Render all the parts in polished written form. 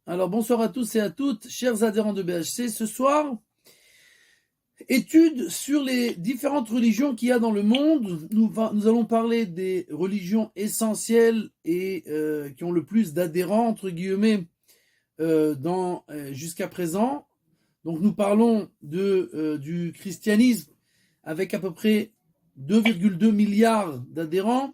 Alors bonsoir à tous et à toutes, chers adhérents de BHC. Ce soir, étude sur les différentes religions qu'il y a dans le monde. Nous allons parler des religions essentielles et qui ont le plus d'adhérents, entre guillemets, jusqu'à présent. Donc nous parlons du christianisme avec à peu près 2,2 milliards d'adhérents,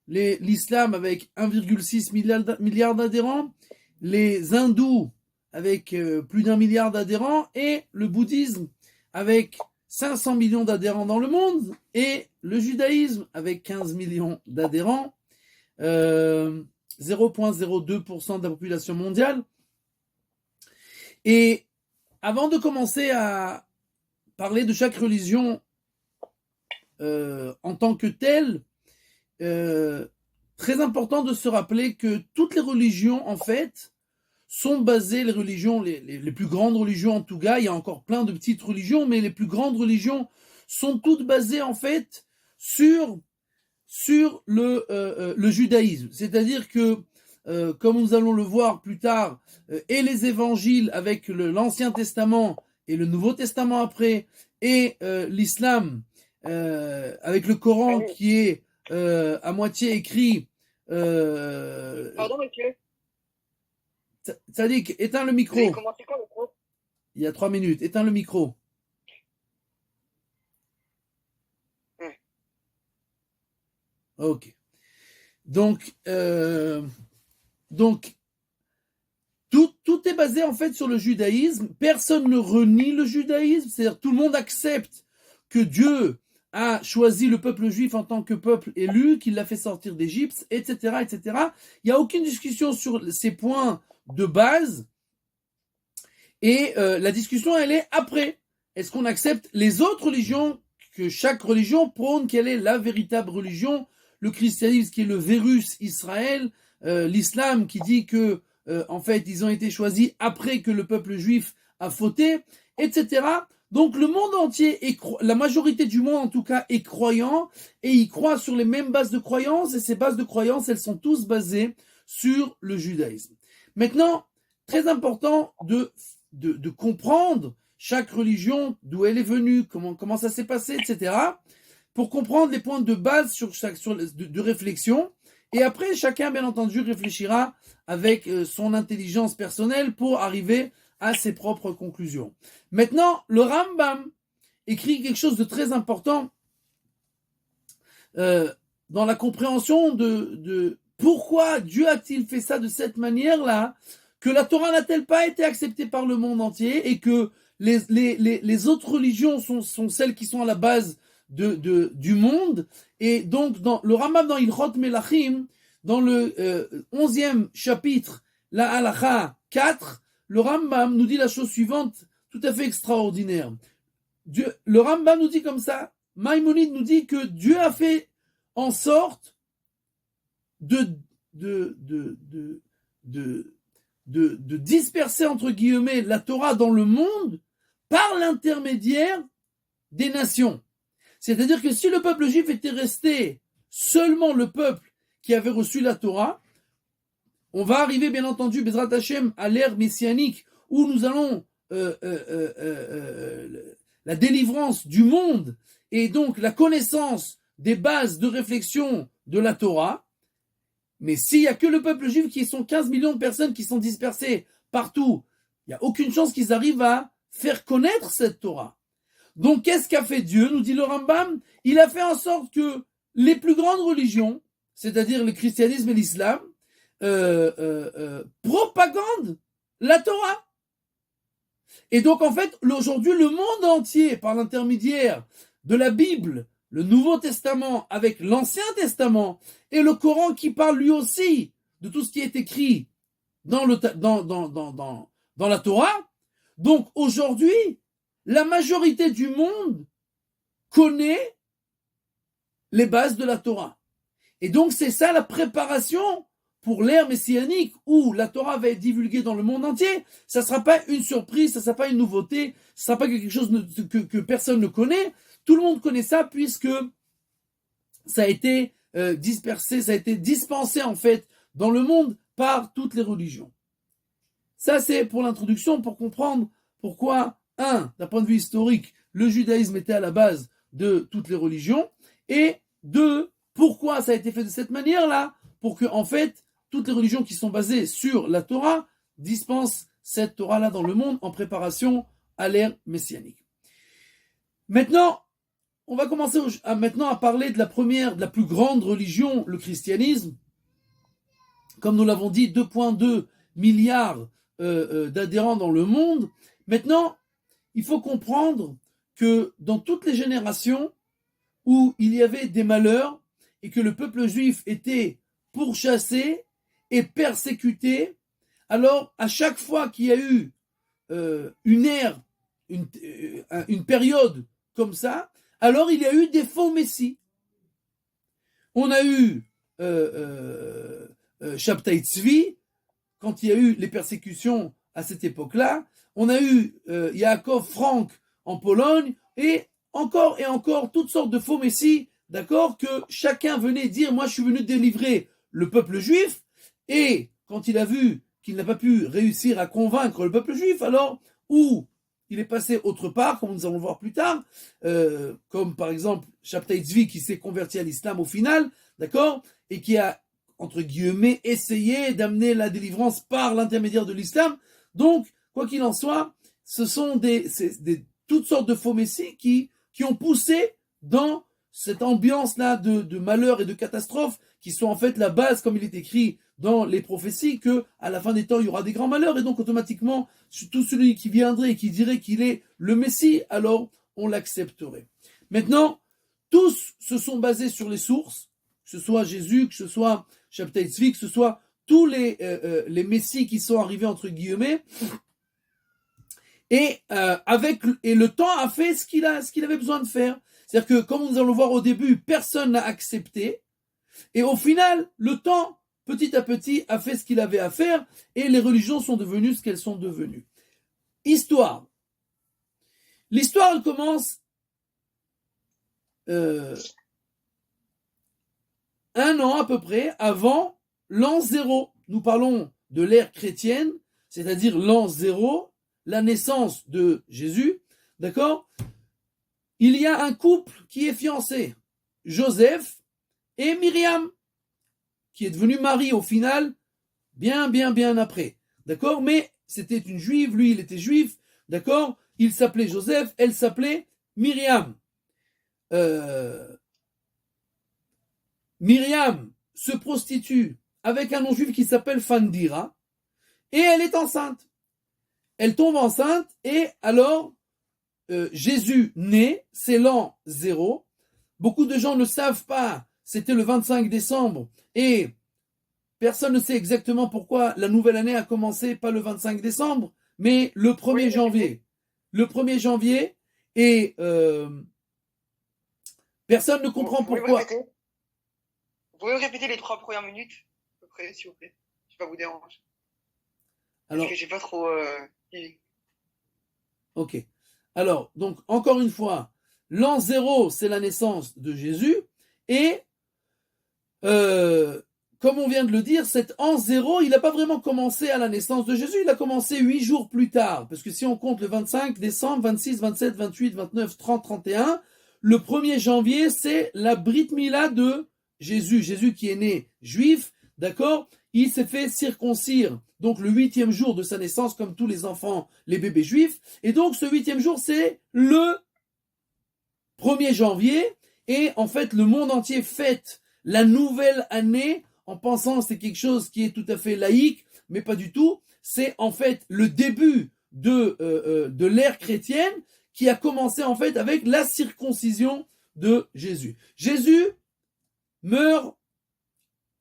l'islam avec 1,6 milliard d'adhérents, les hindous avec plus d'1 milliard d'adhérents et le bouddhisme avec 500 millions d'adhérents dans le monde et le judaïsme avec 15 millions d'adhérents, 0,02% de la population mondiale. Et avant de commencer à parler de chaque religion en tant que telle, très important de se rappeler que toutes les religions, en fait, sont basées, les religions, les plus grandes religions en tout cas, il y a encore plein de petites religions, mais les plus grandes religions sont toutes basées, en fait, sur le judaïsme. C'est-à-dire que, comme nous allons le voir plus tard, et les évangiles avec l'Ancien Testament et le Nouveau Testament après, et l'islam avec le Coran qui est à moitié écrit. Pardon, monsieur. Tzadik, éteins le micro. Vous avez commencé quand le cours? Il y a 3 minutes. Éteins le micro. Ok. Donc, tout est basé en fait sur le judaïsme. Personne ne renie le judaïsme. C'est-à-dire tout le monde accepte que Dieu a choisi le peuple juif en tant que peuple élu, qu'il l'a fait sortir d'Égypte, etc., etc. Il n'y a aucune discussion sur ces points de base. Et la discussion, elle est après. Est-ce qu'on accepte les autres religions, que chaque religion prône quelle est la véritable religion? Le christianisme qui est le Vérus Israël, l'islam qui dit que en fait ils ont été choisis après que le peuple juif a fauté, etc. Donc le monde entier, la majorité du monde en tout cas est croyant et ils croient sur les mêmes bases de croyances et ces bases de croyances elles sont tous basées sur le judaïsme. Maintenant, très important de comprendre chaque religion, d'où elle est venue, comment ça s'est passé, etc. pour comprendre les points de base de réflexion. Et après, chacun, bien entendu, réfléchira avec son intelligence personnelle pour arriver à ses propres conclusions. Maintenant, le Rambam écrit quelque chose de très important dans la compréhension de pourquoi Dieu a-t-il fait ça de cette manière-là, que la Torah n'a-t-elle pas été acceptée par le monde entier et que les autres religions sont celles qui sont à la base du monde. Et donc, dans le Rambam dans Ilchot Melachim, dans le 11e chapitre, la Halacha 4, le Rambam nous dit la chose suivante, tout à fait extraordinaire. Le Rambam nous dit comme ça, Maïmonide nous dit que Dieu a fait en sorte de disperser, entre guillemets, la Torah dans le monde par l'intermédiaire des nations. C'est-à-dire que si le peuple juif était resté seulement le peuple qui avait reçu la Torah, on va arriver, bien entendu, Bezrat Hashem, à l'ère messianique, où nous allons la délivrance du monde et donc la connaissance des bases de réflexion de la Torah. Mais s'il n'y a que le peuple juif, qui sont 15 millions de personnes qui sont dispersées partout, il n'y a aucune chance qu'ils arrivent à faire connaître cette Torah. Donc, qu'est-ce qu'a fait Dieu, nous dit le Rambam? Il a fait en sorte que les plus grandes religions, c'est-à-dire le christianisme et l'islam, propagandent la Torah. Et donc, en fait, aujourd'hui, le monde entier, par l'intermédiaire de la Bible, le Nouveau Testament avec l'Ancien Testament et le Coran qui parle lui aussi de tout ce qui est écrit dans la Torah. Donc, aujourd'hui, la majorité du monde connaît les bases de la Torah. Et donc, c'est ça la préparation pour l'ère messianique où la Torah va être divulguée dans le monde entier. Ça ne sera pas une surprise, ça ne sera pas une nouveauté, ça ne sera pas quelque chose que personne ne connaît. Tout le monde connaît ça puisque ça a été dispersé, ça a été dispensé en fait dans le monde par toutes les religions. Ça, c'est pour l'introduction, pour comprendre pourquoi, d'un point de vue historique, le judaïsme était à la base de toutes les religions, et deux, pourquoi ça a été fait de cette manière-là, pour que, en fait, toutes les religions qui sont basées sur la Torah dispensent cette Torah-là dans le monde en préparation à l'ère messianique. Maintenant, on va commencer maintenant à parler de la plus grande religion, le christianisme. Comme nous l'avons dit, 2,2 milliards d'adhérents dans le monde. Maintenant, il faut comprendre que dans toutes les générations où il y avait des malheurs et que le peuple juif était pourchassé et persécuté, alors à chaque fois qu'il y a eu une ère, une période comme ça, alors il y a eu des faux messies. On a eu Shabtai Tzvi, quand il y a eu les persécutions à cette époque-là. On a eu Yaakov Frank en Pologne, et encore toutes sortes de faux messies, d'accord, que chacun venait dire, moi je suis venu délivrer le peuple juif, et quand il a vu qu'il n'a pas pu réussir à convaincre le peuple juif, alors, ou il est passé autre part, comme nous allons le voir plus tard, comme par exemple Shabtai Tzvi qui s'est converti à l'islam au final, d'accord, et qui a, entre guillemets, essayé d'amener la délivrance par l'intermédiaire de l'islam. Donc, quoi qu'il en soit, ce sont toutes sortes de faux messies qui ont poussé dans cette ambiance-là de malheur et de catastrophe, qui sont en fait la base, comme il est écrit dans les prophéties, que à la fin des temps, il y aura des grands malheurs, et donc automatiquement, tout celui qui viendrait et qui dirait qu'il est le Messie, alors on l'accepterait. Maintenant, tous se sont basés sur les sources, que ce soit Jésus, que ce soit Shabtai Tzvi, que ce soit tous les messies qui sont arrivés entre guillemets, et le temps a fait ce qu'il avait besoin de faire. C'est-à-dire que, comme nous allons le voir au début, personne n'a accepté, et au final, le temps, petit à petit, a fait ce qu'il avait à faire, et les religions sont devenues ce qu'elles sont devenues. Histoire. L'histoire, elle commence un an à peu près avant l'an 0. Nous parlons de l'ère chrétienne, c'est-à-dire l'an 0, la naissance de Jésus, d'accord? Il y a un couple qui est fiancé, Joseph et Myriam, qui est devenue Marie au final, bien après, d'accord? Mais c'était une juive, lui il était juif, d'accord? Il s'appelait Joseph, elle s'appelait Myriam. Myriam se prostitue avec un non-juif qui s'appelle Fandira, et elle est enceinte. Elle tombe enceinte, et alors Jésus naît, c'est l'an 0. Beaucoup de gens ne savent pas, c'était le 25 décembre, et personne ne sait exactement pourquoi la nouvelle année a commencé pas le 25 décembre, mais le 1er janvier. Le 1er janvier, et personne ne comprend pourquoi. Vous pouvez répéter les 3 premières minutes, à peu près, s'il vous plaît, si ça vous dérange. Alors, parce que j'ai pas trop... Ok. Alors, donc, encore une fois, l'an 0, c'est la naissance de Jésus, et comme on vient de le dire, cet an 0, il n'a pas vraiment commencé à la naissance de Jésus, il a commencé 8 jours plus tard, parce que si on compte le 25 décembre, 26, 27, 28, 29, 30, 31, le 1er janvier, c'est la Brit Mila de Jésus qui est né juif, d'accord? Il s'est fait circoncire, donc le 8e jour de sa naissance, comme tous les enfants, les bébés juifs, et donc ce 8e jour, c'est le 1er janvier, et en fait, le monde entier fête la nouvelle année en pensant que c'est quelque chose qui est tout à fait laïque, mais pas du tout. C'est en fait le début de l'ère chrétienne qui a commencé en fait avec la circoncision de Jésus. Jésus meurt,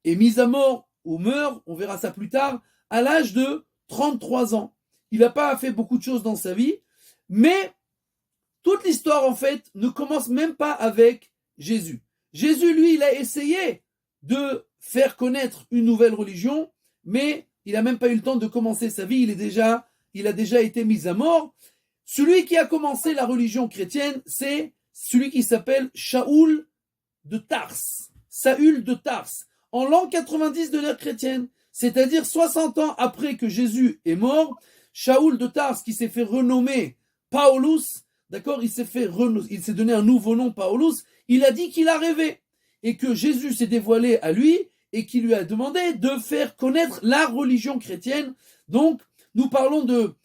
est mis à mort ou meurt, on verra ça plus tard, à l'âge de 33 ans. Il n'a pas fait beaucoup de choses dans sa vie, mais toute l'histoire en fait ne commence même pas avec Jésus. Jésus, lui, il a essayé de faire connaître une nouvelle religion, mais il n'a même pas eu le temps de commencer sa vie, il a déjà été mis à mort. Celui qui a commencé la religion chrétienne, c'est celui qui s'appelle Saül de Tars, en l'an 90 de l'ère chrétienne. C'est-à-dire 60 ans après que Jésus est mort, Shaoul de Tars, qui s'est fait renommer Paulus, d'accord, il s'est donné un nouveau nom, Paulus, il a dit qu'il a rêvé et que Jésus s'est dévoilé à lui et qu'il lui a demandé de faire connaître la religion chrétienne. Donc, nous parlons de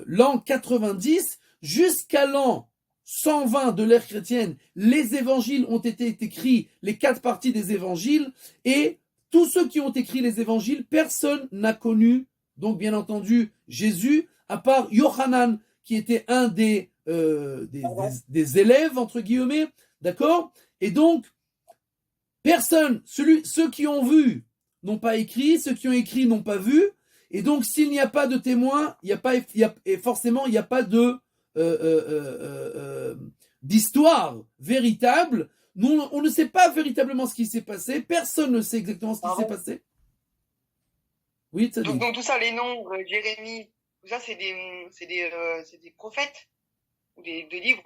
l'an 90 jusqu'à l'an 120 de l'ère chrétienne. Les évangiles ont été écrits, les 4 parties des évangiles, et tous ceux qui ont écrit les évangiles, personne n'a connu, donc bien entendu, Jésus, à part Yohanan, qui était un des élèves, entre guillemets, d'accord? Et donc, personne, ceux qui ont vu n'ont pas écrit, ceux qui ont écrit n'ont pas vu, et donc s'il n'y a pas de témoin, forcément il n'y a pas de d'histoire véritable. Nous, on ne sait pas véritablement ce qui s'est passé, personne ne sait exactement ce qui s'est passé. Oui, ça dit. Donc tout ça, les noms, Jérémie, tout ça, c'est des prophètes ou des livres.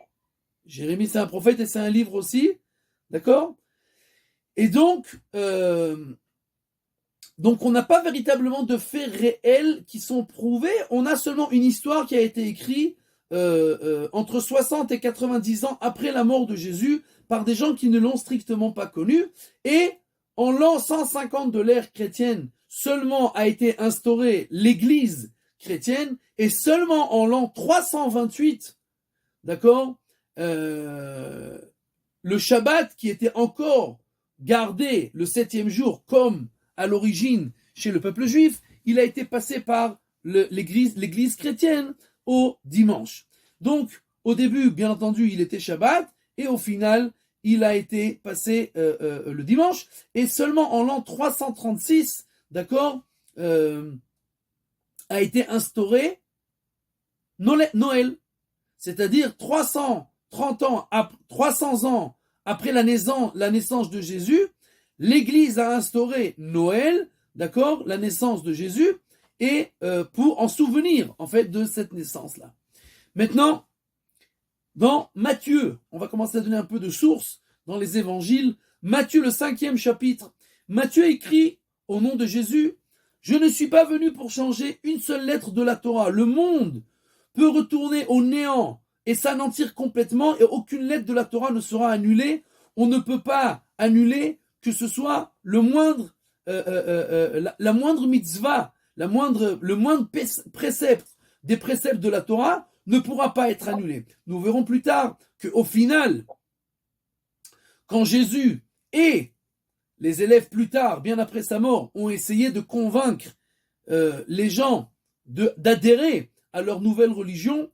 Jérémie, c'est un prophète et c'est un livre aussi, d'accord? Et donc on n'a pas véritablement de faits réels qui sont prouvés, on a seulement une histoire qui a été écrite entre 60 et 90 ans après la mort de Jésus par des gens qui ne l'ont strictement pas connu, et en l'an 150 de l'ère chrétienne, seulement a été instaurée l'église chrétienne, et seulement en l'an 328, d'accord, le Shabbat qui était encore gardé le 7e jour comme à l'origine chez le peuple juif, il a été passé par l'église chrétienne au dimanche. Donc, au début, bien entendu, il était Shabbat, et au final, il a été passé le dimanche, et seulement en l'an 336, d'accord, a été instauré Noël, c'est-à-dire 300 ans après la naissance de Jésus, l'Église a instauré Noël, d'accord, la naissance de Jésus, et pour en souvenir en fait de cette naissance-là. Maintenant, dans Matthieu, on va commencer à donner un peu de sources dans les évangiles. Matthieu, le 5e chapitre. Matthieu écrit au nom de Jésus: je ne suis pas venu pour changer une seule lettre de la Torah. Le monde peut retourner au néant et s'anéantir complètement, et aucune lettre de la Torah ne sera annulée. On ne peut pas annuler que ce soit le moindre, la moindre mitzvah, le moindre précepte des préceptes de la Torah ne pourra pas être annulé. Nous verrons plus tard qu'au final, quand Jésus et les élèves plus tard, bien après sa mort, ont essayé de convaincre les gens d'adhérer à leur nouvelle religion,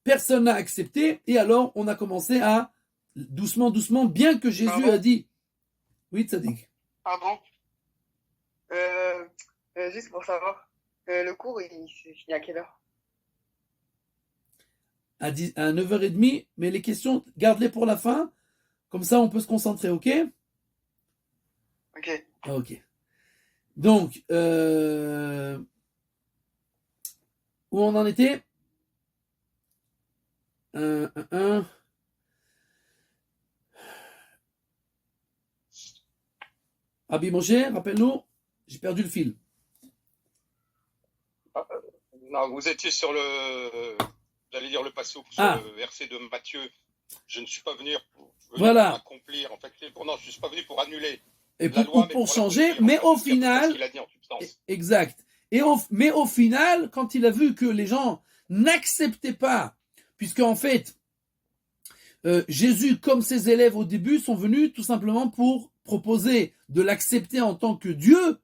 personne n'a accepté, et alors on a commencé à, doucement, bien que Jésus a dit... Oui, Tzadik. Pardon. Juste pour savoir, le cours, il s'est fini à quelle heure? À 9h30, mais les questions, garde-les pour la fin, comme ça on peut se concentrer, ok? Ok. Ok. Donc, où on en était? Rabbi Moshe, rappelle-nous, j'ai perdu le fil. Non, vous étiez sur j'allais dire le passage sur le verset de Matthieu. Je ne suis pas venu pour accomplir, en fait, non, je ne suis pas venu pour annuler et la loi, pour changer, mais au final, exact. Mais au final, quand il a vu que les gens n'acceptaient pas, puisque en fait, Jésus, comme ses élèves au début, sont venus tout simplement pour proposer de l'accepter en tant que Dieu,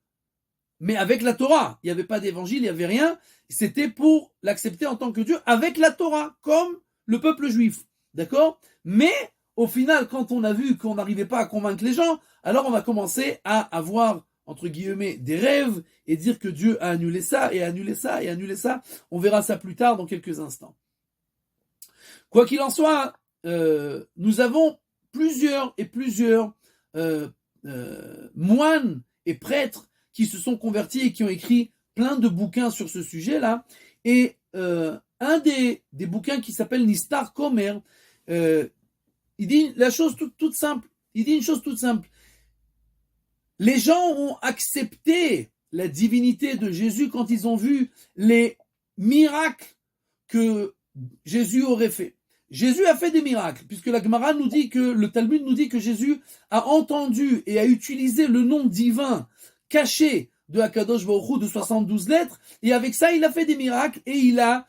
mais avec la Torah. Il n'y avait pas d'évangile, il n'y avait rien. C'était pour l'accepter en tant que Dieu avec la Torah, comme le peuple juif. D'accord? Mais au final, quand on a vu qu'on n'arrivait pas à convaincre les gens, alors on va commencer à avoir, entre guillemets, des rêves et dire que Dieu a annulé ça, et annulé ça, et annulé ça. On verra ça plus tard dans quelques instants. Quoi qu'il en soit, nous avons plusieurs moines et prêtres qui se sont convertis et qui ont écrit plein de bouquins sur ce sujet-là. Et un des bouquins qui s'appelle Nistar Komer, il dit la chose toute simple. Il dit une chose toute simple. Les gens ont accepté la divinité de Jésus quand ils ont vu les miracles que Jésus aurait fait. Jésus a fait des miracles, puisque la Gemara nous dit que, le Talmud nous dit que Jésus a entendu et a utilisé le nom divin caché de Akadosh Baruch Hu de 72 lettres, et avec ça, il a fait des miracles, et il a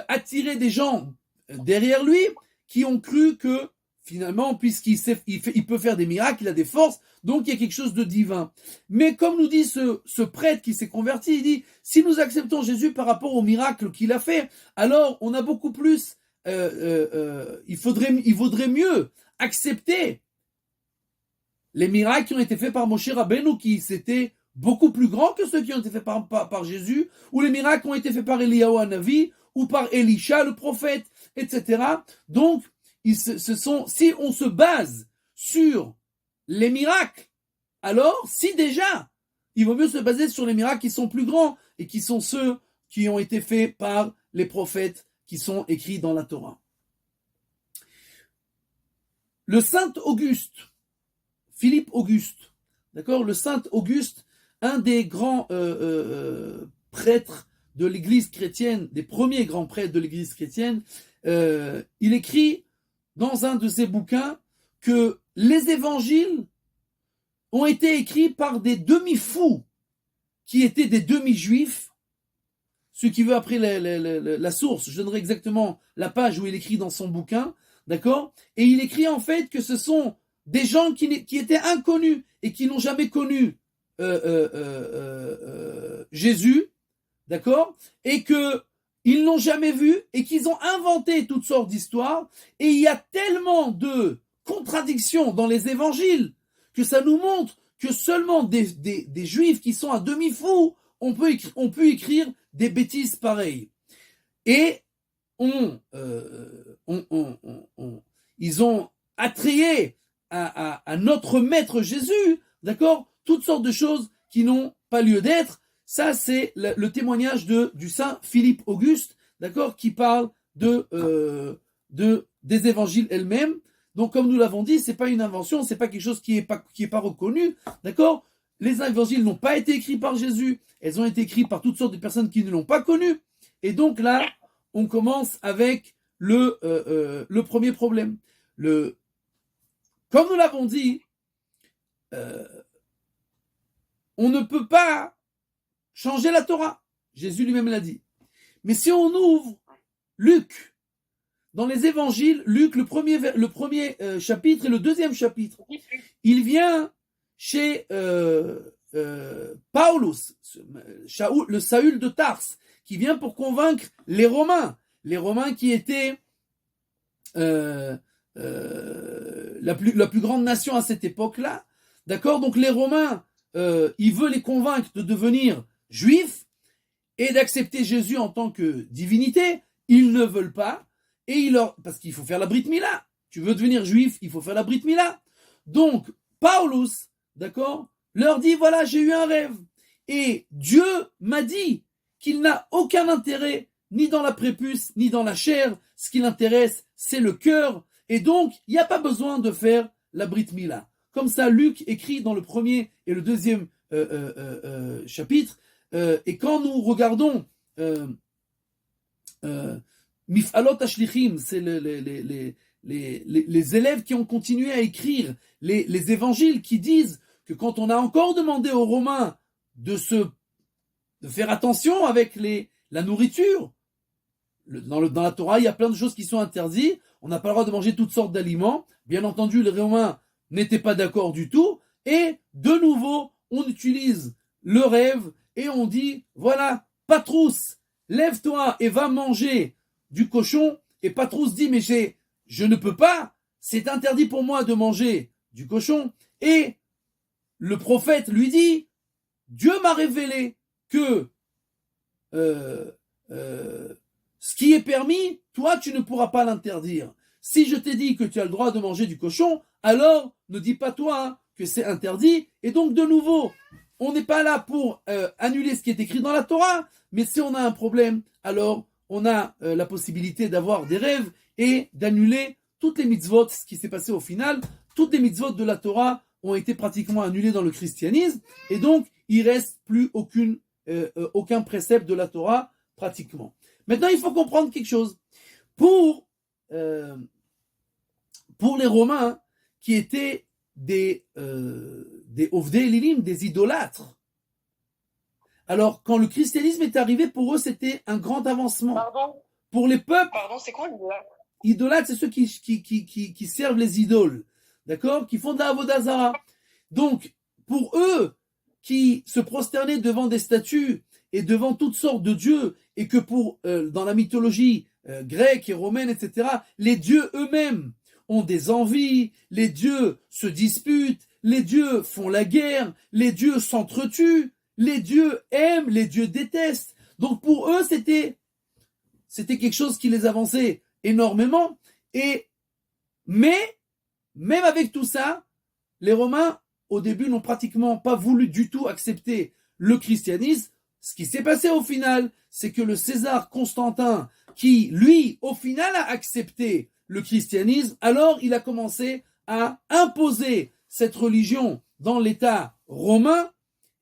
attiré des gens derrière lui qui ont cru que, finalement, puisqu'il il peut faire des miracles, il a des forces, donc il y a quelque chose de divin. Mais comme nous dit ce prêtre qui s'est converti, il dit, si nous acceptons Jésus par rapport aux miracles qu'il a fait, alors on a beaucoup plus, il vaudrait mieux accepter les miracles qui ont été faits par Moshe Rabbeinu, qui c'était beaucoup plus grand que ceux qui ont été faits par Jésus, ou les miracles qui ont été faits par Eliyahu Hanavi, ou par Elisha le prophète, etc. Donc, si on se base sur les miracles, alors si déjà, il vaut mieux se baser sur les miracles qui sont plus grands et qui sont ceux qui ont été faits par les prophètes qui sont écrits dans la Torah. Le saint Auguste, Philippe Auguste, d'accord, le saint Auguste, un des grands prêtres de l'Église chrétienne, des premiers grands prêtres de l'Église chrétienne, il écrit dans un de ses bouquins que les évangiles ont été écrits par des demi-fous qui étaient des demi-juifs. Ce qui veut après la source, je donnerai exactement la page où il écrit dans son bouquin, d'accord? Et il écrit en fait que ce sont des gens qui étaient inconnus et qui n'ont jamais connu Jésus, d'accord? Et que ils l'ont jamais vu et qu'ils ont inventé toutes sortes d'histoires. Et il y a tellement de contradictions dans les évangiles que ça nous montre que seulement des juifs qui sont à demi-fous ont pu écrire des bêtises pareilles. Et ils ont attrayé à notre maître Jésus, d'accord, toutes sortes de choses qui n'ont pas lieu d'être. Ça, c'est le témoignage du saint Philippe Auguste, d'accord, qui parle des évangiles elles-mêmes. Donc, comme nous l'avons dit, c'est pas une invention, c'est pas quelque chose qui est pas reconnu, d'accord. Les évangiles n'ont pas été écrits par Jésus, elles ont été écrits par toutes sortes de personnes qui ne l'ont pas connu. Et donc là, on commence avec le premier problème. Comme nous l'avons dit, on ne peut pas changer la Torah. Jésus lui-même l'a dit. Mais si on ouvre Luc, dans les évangiles, Luc, le premier chapitre et le deuxième chapitre, il vient chez Paulus, le Saül de Tars, qui vient pour convaincre les Romains qui étaient la plus grande nation à cette époque-là, d'accord? Donc les Romains, il veut les convaincre de devenir juifs et d'accepter Jésus en tant que divinité. Ils ne veulent pas, parce qu'il faut faire la Brit Mila. Tu veux devenir juif, il faut faire la Brit Mila. Donc Paulus, d'accord, leur dit, voilà, j'ai eu un rêve. Et Dieu m'a dit qu'il n'a aucun intérêt, ni dans la prépuce, ni dans la chair. Ce qui l'intéresse, c'est le cœur. Et donc, il n'y a pas besoin de faire la Brit Mila. Comme ça, Luc écrit dans le premier et le deuxième chapitre. Et quand nous regardons Mifalot Ashlichim, c'est les élèves qui ont continué à écrire les évangiles qui disent que quand on a encore demandé aux Romains de faire attention avec la nourriture, dans la Torah, il y a plein de choses qui sont interdites. On n'a pas le droit de manger toutes sortes d'aliments. Bien entendu, les Romains n'étaient pas d'accord du tout. Et de nouveau, on utilise le rêve et on dit, voilà, Patrous, lève-toi et va manger du cochon. Et Patrous dit, mais je ne peux pas, c'est interdit pour moi de manger du cochon. Et le prophète lui dit, Dieu m'a révélé que ce qui est permis, toi, tu ne pourras pas l'interdire. Si je t'ai dit que tu as le droit de manger du cochon, alors ne dis pas toi que c'est interdit. Et donc, de nouveau, on n'est pas là pour annuler ce qui est écrit dans la Torah, mais si on a un problème, alors on a la possibilité d'avoir des rêves et d'annuler toutes les mitzvot. Ce qui s'est passé au final, toutes les mitzvot de la Torah ont été pratiquement annulées dans le christianisme, et donc il reste plus aucune aucun précepte de la Torah pratiquement. Maintenant, il faut comprendre quelque chose. Pour les Romains, qui étaient des Ovdei Elilim, des idolâtres, alors quand le christianisme est arrivé, pour eux, c'était un grand avancement. Pardon? Pour les peuples... Pardon, c'est quoi l'idolâtre? Idolâtres, c'est ceux qui servent les idoles, d'accord? Qui font de la Avodah Zara. Donc, pour eux, qui se prosternaient devant des statues et devant toutes sortes de dieux, et que dans la mythologie grecque et romaine, etc., les dieux eux-mêmes ont des envies, les dieux se disputent, les dieux font la guerre, les dieux s'entretuent, les dieux aiment, les dieux détestent. Donc pour eux, c'était quelque chose qui les avançait énormément. Mais, même avec tout ça, les Romains, au début, n'ont pratiquement pas voulu du tout accepter le christianisme. Ce qui s'est passé au final, c'est que le César Constantin, qui, lui, au final, a accepté le christianisme, alors il a commencé à imposer cette religion dans l'État romain,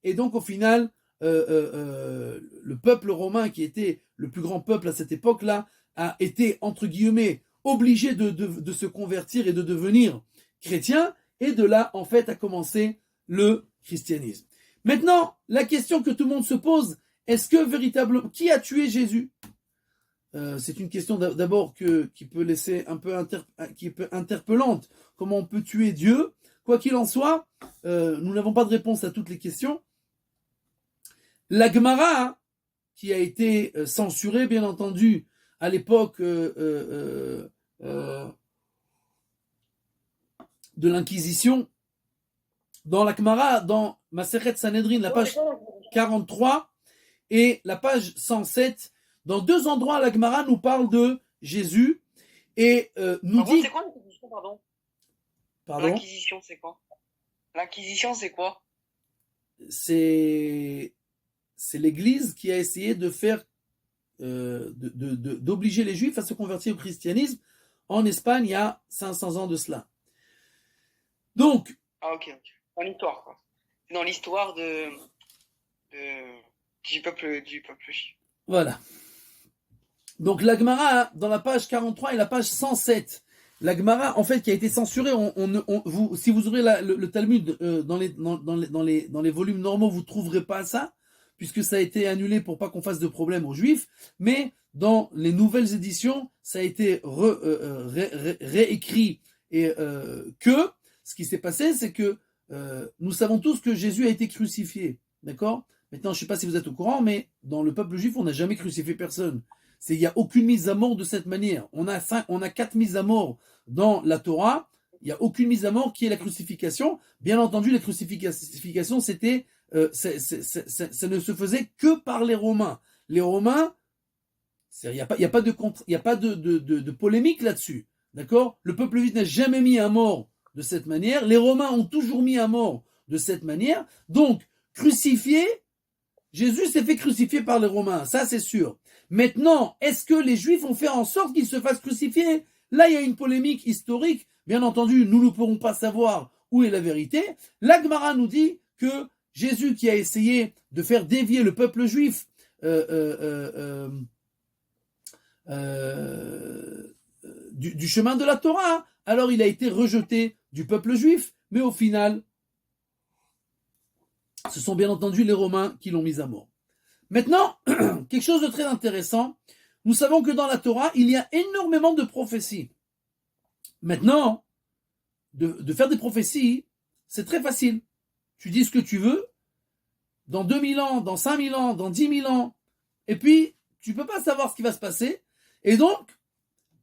et donc au final, le peuple romain, qui était le plus grand peuple à cette époque-là, a été, entre guillemets, obligé de se convertir et de devenir chrétien, et de là, en fait, a commencé le christianisme. Maintenant, la question que tout le monde se pose, est-ce que véritablement, qui a tué Jésus? C'est une question d'abord qui peut laisser qui peut interpellante. Comment on peut tuer Dieu? Quoi qu'il en soit, nous n'avons pas de réponse à toutes les questions. La Gemara, qui a été censurée, bien entendu, à l'époque de l'Inquisition, dans la Gemara, dans Masechet Sanhedrin, la page 43 et la page 107, dans deux endroits, la Gemara nous parle de Jésus et nous dit... C'est quoi l'Inquisition, pardon? Pardon? L'Inquisition, c'est quoi? L'Inquisition, c'est quoi? C'est l'Église qui a essayé de faire d'obliger les Juifs à se convertir au christianisme en Espagne il y a 500 ans de cela. Donc... Ah ok. Dans l'histoire, quoi. Dans l'histoire du peuple juif. Voilà. Donc la Gemara, dans la page 43 et la page 107, la Gemara, en fait, qui a été censurée, si vous ouvrez le Talmud dans les volumes normaux, vous ne trouverez pas ça, puisque ça a été annulé pour pas qu'on fasse de problème aux Juifs, mais dans les nouvelles éditions, ça a été réécrit, et ce qui s'est passé, c'est que nous savons tous que Jésus a été crucifié, d'accord? Maintenant, je ne sais pas si vous êtes au courant, mais dans le peuple juif, on n'a jamais crucifié personne. Il n'y a aucune mise à mort de cette manière. On a 4 mises à mort dans la Torah. Il n'y a aucune mise à mort qui est la crucifixion. Bien entendu, la crucifixion, ça ne se faisait que par les Romains. Les Romains, il n'y a pas de polémique là-dessus. D'accord? Le peuple juif n'a jamais mis à mort de cette manière. Les Romains ont toujours mis à mort de cette manière. Donc, crucifié, Jésus s'est fait crucifier par les Romains, ça c'est sûr. Maintenant, est-ce que les Juifs ont fait en sorte qu'il se fasse crucifier? Là, il y a une polémique historique. Bien entendu, nous ne pourrons pas savoir où est la vérité. La Gemara nous dit que Jésus, qui a essayé de faire dévier le peuple juif du chemin de la Torah, alors il a été rejeté du peuple juif, mais au final, ce sont bien entendu les Romains qui l'ont mis à mort. Maintenant, quelque chose de très intéressant, nous savons que dans la Torah, il y a énormément de prophéties. Maintenant, de faire des prophéties, c'est très facile. Tu dis ce que tu veux, dans 2000 ans, dans 5000 ans, dans 10 000 ans, et puis tu ne peux pas savoir ce qui va se passer. Et donc,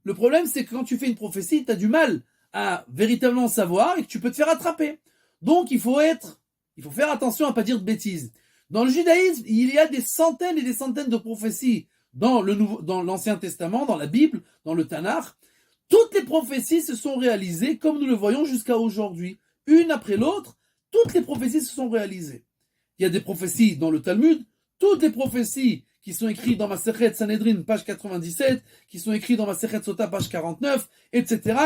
le problème, c'est que quand tu fais une prophétie, tu as du mal à véritablement savoir et que tu peux te faire attraper. Donc, il faut faire attention à ne pas dire de bêtises. Dans le judaïsme, il y a des centaines et des centaines de prophéties dans l'Ancien Testament, dans la Bible, dans le Tanakh. Toutes les prophéties se sont réalisées comme nous le voyons jusqu'à aujourd'hui. Une après l'autre, toutes les prophéties se sont réalisées. Il y a des prophéties dans le Talmud, toutes les prophéties qui sont écrites dans Masechet Sanhedrin, page 97, qui sont écrites dans Masechet Sota, page 49, etc.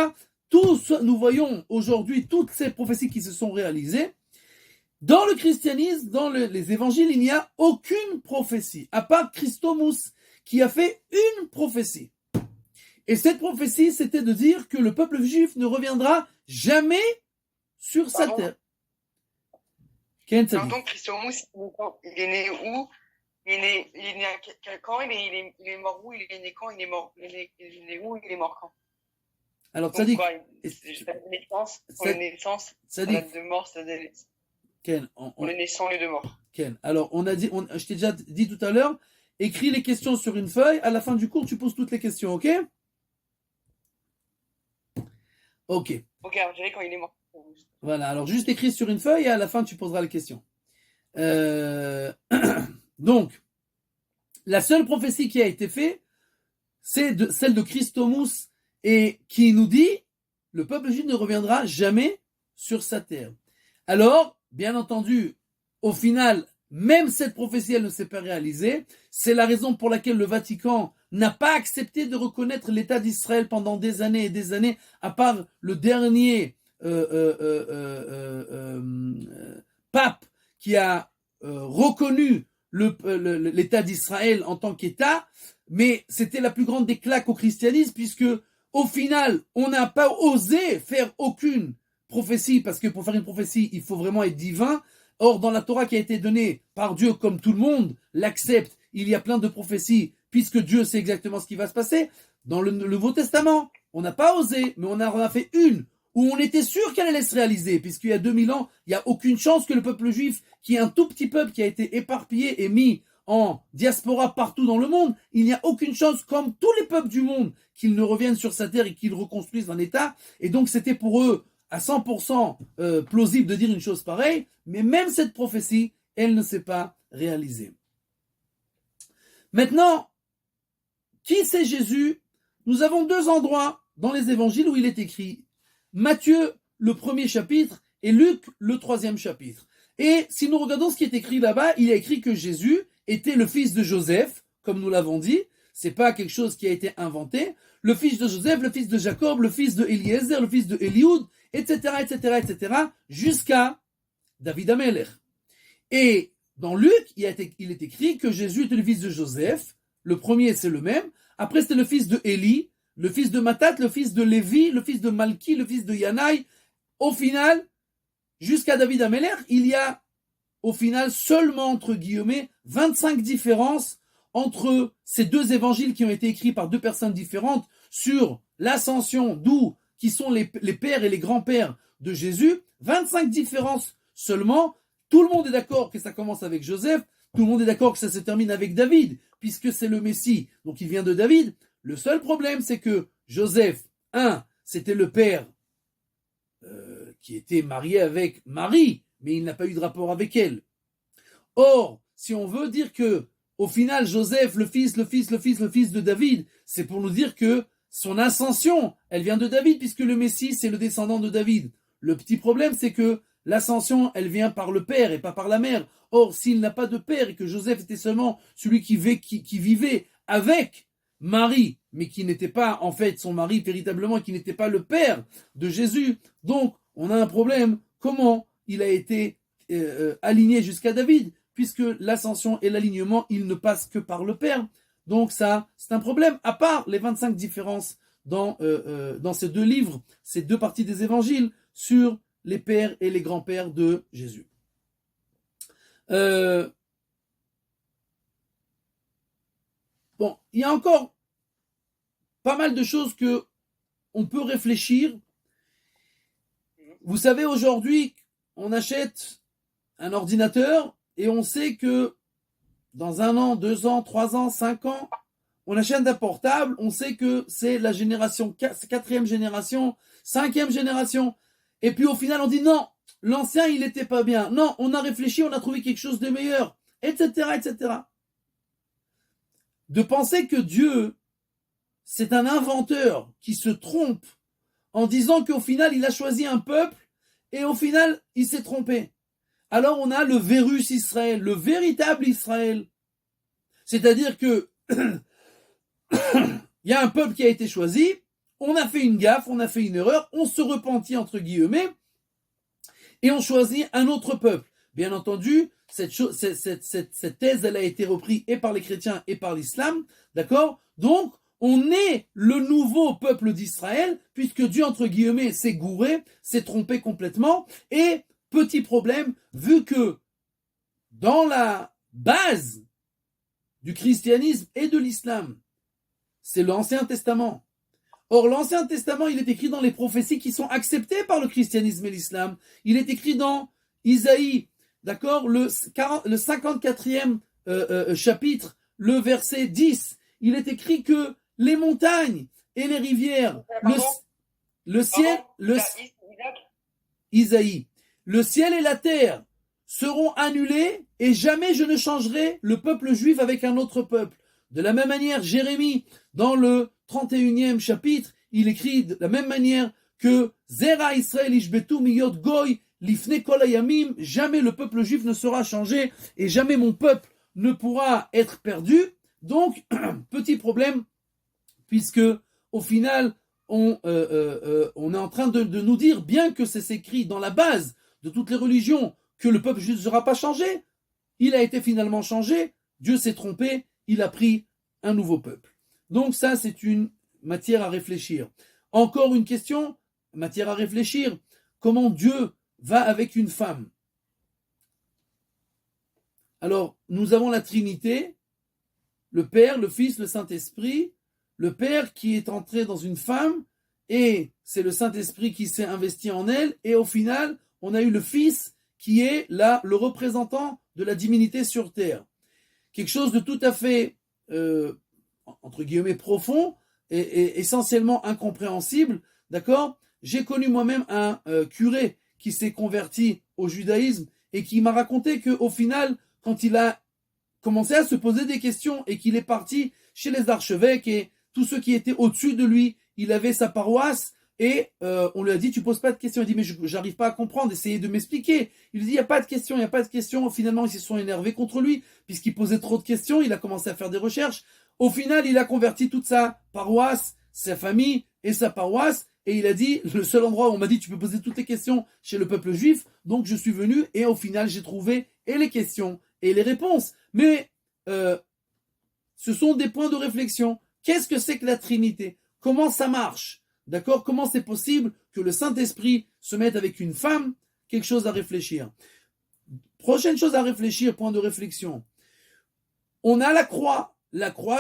Nous voyons aujourd'hui toutes ces prophéties qui se sont réalisées. Dans le christianisme, dans les évangiles, il n'y a aucune prophétie, à part Christomous, qui a fait une prophétie. Et cette prophétie, c'était de dire que le peuple juif ne reviendra jamais sur sa terre. Pardon, Christomous, il est né où? Il est né quand? Il est mort où? Il est né quand? Il est mort. Il est né où? Il est mort quand? Alors, ça dit la naissance, la date de mort, ça dit. Ken, on est naissant les deux morts. Ken, alors je t'ai déjà dit tout à l'heure, écris les questions sur une feuille, à la fin du cours, tu poses toutes les questions, ok? Ok. Ok, alors je dirais quand il est mort. Voilà, alors juste écris sur une feuille et à la fin tu poseras les questions. Donc, la seule prophétie qui a été faite, c'est celle de Christomous et qui nous dit le peuple juif ne reviendra jamais sur sa terre. Alors, bien entendu, au final, même cette prophétie, elle ne s'est pas réalisée. C'est la raison pour laquelle le Vatican n'a pas accepté de reconnaître l'État d'Israël pendant des années et des années, à part le dernier pape qui a reconnu l'État d'Israël en tant qu'État, mais c'était la plus grande des claques au christianisme, puisque au final, on n'a pas osé faire aucune prophétie, parce que pour faire une prophétie, il faut vraiment être divin. Or, dans la Torah qui a été donnée par Dieu, comme tout le monde l'accepte, il y a plein de prophéties, puisque Dieu sait exactement ce qui va se passer. Dans le Nouveau Testament, on n'a pas osé, mais on a fait une, où on était sûr qu'elle allait se réaliser, puisqu'il y a 2000 ans, il n'y a aucune chance que le peuple juif, qui est un tout petit peuple qui a été éparpillé et mis en diaspora partout dans le monde, il n'y a aucune chance, comme tous les peuples du monde, qu'ils ne reviennent sur sa terre et qu'ils reconstruisent un État. Et donc c'était pour eux à 100% plausible de dire une chose pareille, mais même cette prophétie, elle ne s'est pas réalisée. Maintenant, qui c'est Jésus? Nous avons deux endroits dans les évangiles où il est écrit. Matthieu, le 1er chapitre, et Luc, le 3e chapitre. Et si nous regardons ce qui est écrit là-bas, il est écrit que Jésus était le fils de Joseph, comme nous l'avons dit. C'est pas quelque chose qui a été inventé. Le fils de Joseph, le fils de Jacob, le fils de Eliezer, le fils de Eliud, etc., etc., etc., jusqu'à David Amelech. Et dans Luc, il est écrit que Jésus était le fils de Joseph. Le premier, c'est le même. Après, c'était le fils de Élie, le fils de Matat, le fils de Lévi, le fils de Malki, le fils de Yanaï. Au final, jusqu'à David Amelech, il y a au final seulement, entre guillemets, 25 différences entre ces deux évangiles qui ont été écrits par deux personnes différentes sur l'ascension, d'où qui sont les pères et les grands-pères de Jésus. 25 différences seulement. Tout le monde est d'accord que ça commence avec Joseph. Tout le monde est d'accord que ça se termine avec David, puisque c'est le Messie, donc il vient de David. Le seul problème, c'est que Joseph, c'était le père qui était marié avec Marie, mais il n'a pas eu de rapport avec elle. Or, si on veut dire que, au final, Joseph, le fils de David, c'est pour nous dire que son ascension, elle vient de David, puisque le Messie, c'est le descendant de David. Le petit problème, c'est que l'ascension, elle vient par le père et pas par la mère. Or, s'il n'a pas de père et que Joseph était seulement celui qui vivait avec Marie, mais qui n'était pas en fait son mari véritablement, qui n'était pas le père de Jésus, donc on a un problème. Comment il a été aligné jusqu'à David, puisque l'ascension et l'alignement, ils ne passent que par le père. Donc ça, c'est un problème, à part les 25 différences dans ces deux livres, ces deux parties des évangiles, sur les pères et les grands-pères de Jésus. Bon, il y a encore pas mal de choses que on peut réfléchir. Vous savez, aujourd'hui, on achète un ordinateur et on sait que dans 1 an, 2 ans, 3 ans, 5 ans, on achète un portable, on sait que c'est la génération 4e génération, 5e génération. Et puis au final, on dit non, l'ancien, il n'était pas bien. Non, on a réfléchi, on a trouvé quelque chose de meilleur, etc., etc. De penser que Dieu, c'est un inventeur qui se trompe en disant qu'au final, il a choisi un peuple et au final, il s'est trompé. Alors on a le Vérus Israël, le véritable Israël. C'est-à-dire que il y a un peuple qui a été choisi, on a fait une gaffe, on a fait une erreur, on se repentit entre guillemets, et on choisit un autre peuple. Bien entendu, cette thèse, elle a été reprise et par les chrétiens et par l'islam, d'accord? Donc, on est le nouveau peuple d'Israël, puisque Dieu, entre guillemets, s'est gouré, s'est trompé complètement, et petit problème, vu que dans la base du christianisme et de l'islam, c'est l'Ancien Testament. Or, l'Ancien Testament, il est écrit dans les prophéties qui sont acceptées par le christianisme et l'islam. Il est écrit dans Isaïe, d'accord, le 54e chapitre, le verset 10. Il est écrit que les montagnes et les rivières, le ciel, Isaïe, le ciel et la terre seront annulés et jamais je ne changerai le peuple juif avec un autre peuple. De la même manière, Jérémie, dans le 31e chapitre, il écrit de la même manière que Zera Israël Ishbetu Miyot Goy Lifne Kol Hayamim, jamais le peuple juif ne sera changé et jamais mon peuple ne pourra être perdu. Donc, petit problème, puisque au final, on est en train de nous dire, bien que c'est écrit dans la base de toutes les religions, que le peuple juif ne sera pas changé, il a été finalement changé, Dieu s'est trompé, il a pris un nouveau peuple. Donc ça, c'est une matière à réfléchir. Encore une question, matière à réfléchir, comment Dieu va avec une femme? Alors, nous avons la Trinité, le Père, le Fils, le Saint-Esprit, le Père qui est entré dans une femme, et c'est le Saint-Esprit qui s'est investi en elle, et au final, on a eu le Fils qui est là, le représentant de la divinité sur terre. Quelque chose de tout à fait, entre guillemets, profond, et essentiellement incompréhensible, d'accord? J'ai connu moi-même un curé qui s'est converti au judaïsme, et qui m'a raconté qu'au final, quand il a commencé à se poser des questions, et qu'il est parti chez les archevêques, et tous ceux qui étaient au-dessus de lui, il avait sa paroisse, et on lui a dit, tu poses pas de questions. Il dit, mais j'arrive pas à comprendre, essayez de m'expliquer. Il lui dit, il n'y a pas de questions, il n'y a pas de questions. Finalement, ils se sont énervés contre lui, puisqu'il posait trop de questions, il a commencé à faire des recherches. Au final, il a converti toute sa paroisse, sa famille et sa paroisse, et il a dit, le seul endroit où on m'a dit, tu peux poser toutes tes questions chez le peuple juif, donc je suis venu, et au final, j'ai trouvé et les questions et les réponses. Mais ce sont des points de réflexion. Qu'est-ce que c'est que la Trinité? Comment ça marche? D'accord? Comment c'est possible que le Saint-Esprit se mette avec une femme? Quelque chose à réfléchir. Prochaine chose à réfléchir, point de réflexion. On a la croix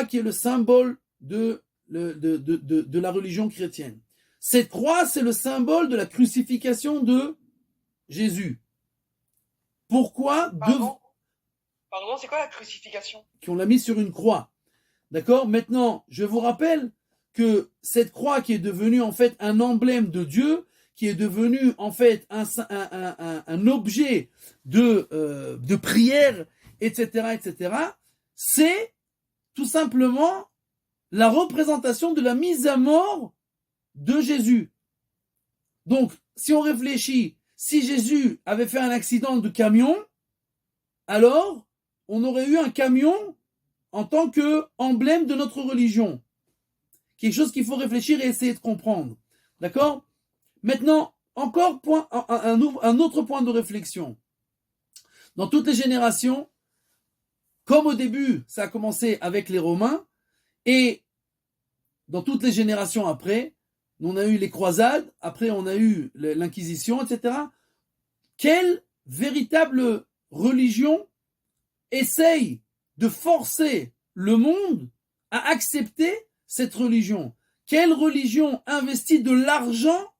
qui est le symbole de la religion chrétienne. Cette croix, c'est le symbole de la crucifixion de Jésus. Pourquoi? Pardon, c'est quoi la crucifixion? Qu'on l'a mis sur une croix. D'accord? Maintenant, je vous rappelle que cette croix qui est devenue en fait un emblème de Dieu, qui est devenue en fait un objet de prière, etc., c'est tout simplement la représentation de la mise à mort de Jésus. Donc, si on réfléchit, si Jésus avait fait un accident de camion, alors on aurait eu un camion en tant qu'emblème de notre religion. Quelque chose qu'il faut réfléchir et essayer de comprendre. D'accord? Maintenant, encore un autre point de réflexion. Dans toutes les générations, comme au début, ça a commencé avec les Romains, et dans toutes les générations après, on a eu les croisades, après on a eu l'Inquisition, etc. Quelle véritable religion essaye de forcer le monde à accepter cette religion? Quelle religion investit de l'argent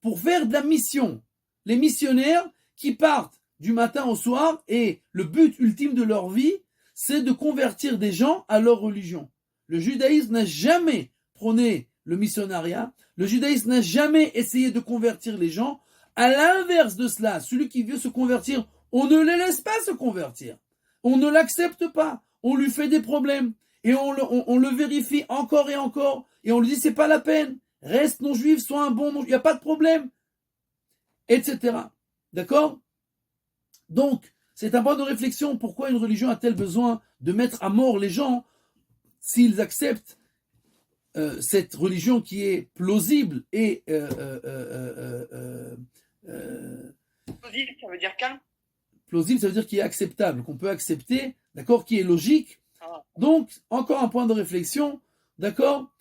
pour faire de la mission? Les missionnaires qui partent du matin au soir et le but ultime de leur vie, c'est de convertir des gens à leur religion. Le judaïsme n'a jamais prôné le missionnariat. Le judaïsme n'a jamais essayé de convertir les gens. À l'inverse de cela, celui qui veut se convertir, on ne le laisse pas se convertir. On ne l'accepte pas. On lui fait des problèmes. Et on le vérifie encore et encore. Et on lui dit, c'est pas la peine. Reste non-juif, sois un bon non-juif. Il n'y a pas de problème. Etc. D'accord? Donc, c'est un point de réflexion. Pourquoi une religion a-t-elle besoin de mettre à mort les gens s'ils acceptent cette religion qui est plausible et Plausible, ça veut dire calme. plausible, ça veut dire qui est acceptable, qu'on peut accepter, d'accord, qui est logique. Donc, encore un point de réflexion, d'accord.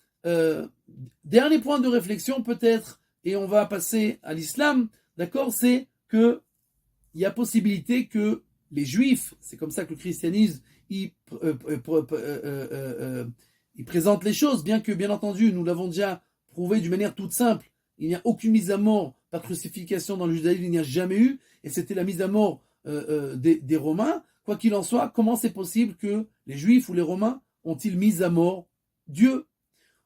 Dernier point de réflexion peut-être, et on va passer à l'islam, d'accord, c'est que il y a possibilité que les juifs, c'est comme ça que le christianisme il présente les choses, bien que, bien entendu, nous l'avons déjà prouvé d'une manière toute simple, il n'y a aucune mise à mort par crucifixion dans le judaïsme, il n'y a jamais eu, et c'était la mise à mort des Romains. Quoi qu'il en soit, comment c'est possible que les Juifs ou les Romains ont-ils mis à mort Dieu?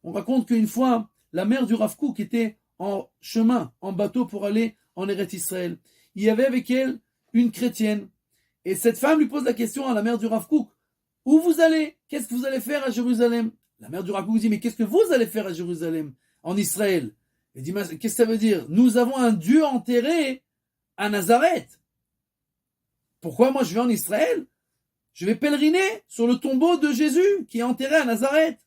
On raconte qu'une fois, la mère du Rav Kook était en chemin, en bateau pour aller en Eretz Israël. Il y avait avec elle une chrétienne. Et cette femme lui pose la question à la mère du Rav Kook. Où vous allez? Qu'est-ce que vous allez faire à Jérusalem? La mère du Rav Kook dit, mais qu'est-ce que vous allez faire à Jérusalem, en Israël? Elle dit, mais qu'est-ce que ça veut dire? Nous avons un Dieu enterré à Nazareth. Pourquoi moi je vais en Israël? Je vais pèleriner sur le tombeau de Jésus qui est enterré à Nazareth.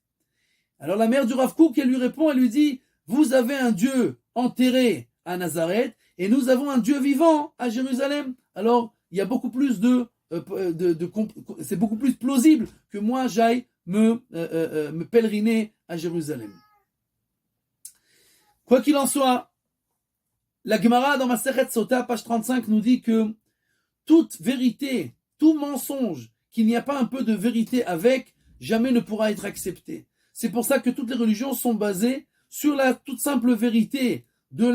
Alors la mère du Rav Kook, elle lui répond, elle lui dit, vous avez un Dieu enterré à Nazareth et nous avons un Dieu vivant à Jérusalem. Alors il y a beaucoup plus c'est beaucoup plus plausible que moi j'aille me pèleriner à Jérusalem. Quoi qu'il en soit, la Gemara dans Masechet Sota, page 35, nous dit que toute vérité, tout mensonge, qu'il n'y a pas un peu de vérité avec, jamais ne pourra être accepté. C'est pour ça que toutes les religions sont basées sur la toute simple vérité de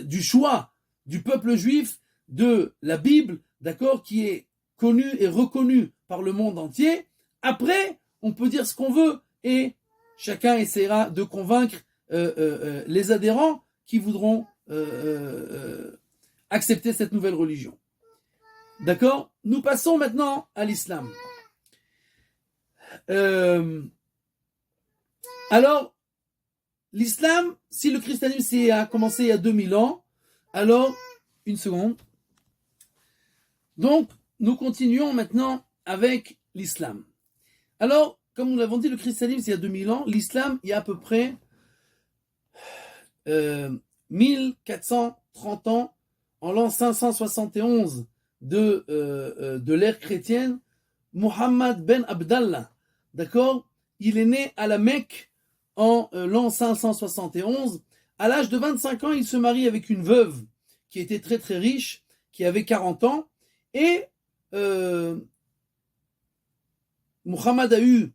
du choix du peuple juif de la Bible, d'accord, qui est connue et reconnue par le monde entier. Après, on peut dire ce qu'on veut et chacun essaiera de convaincre les adhérents qui voudront accepter cette nouvelle religion. D'accord? Nous passons maintenant à l'islam. Alors, l'islam, si le christianisme a commencé il y a 2000 ans, alors, une seconde. Donc, nous continuons maintenant avec l'islam. Alors, comme nous l'avons dit, le christianisme, il y a 2000 ans, l'islam, il y a à peu près 1430 ans, en l'an 571 de l'ère chrétienne, Mohammed ben Abdallah, d'accord, il est né à la Mecque en l'an 571. À l'âge de 25 ans, il se marie avec une veuve qui était très très riche, qui avait 40 ans, et Mohammed a eu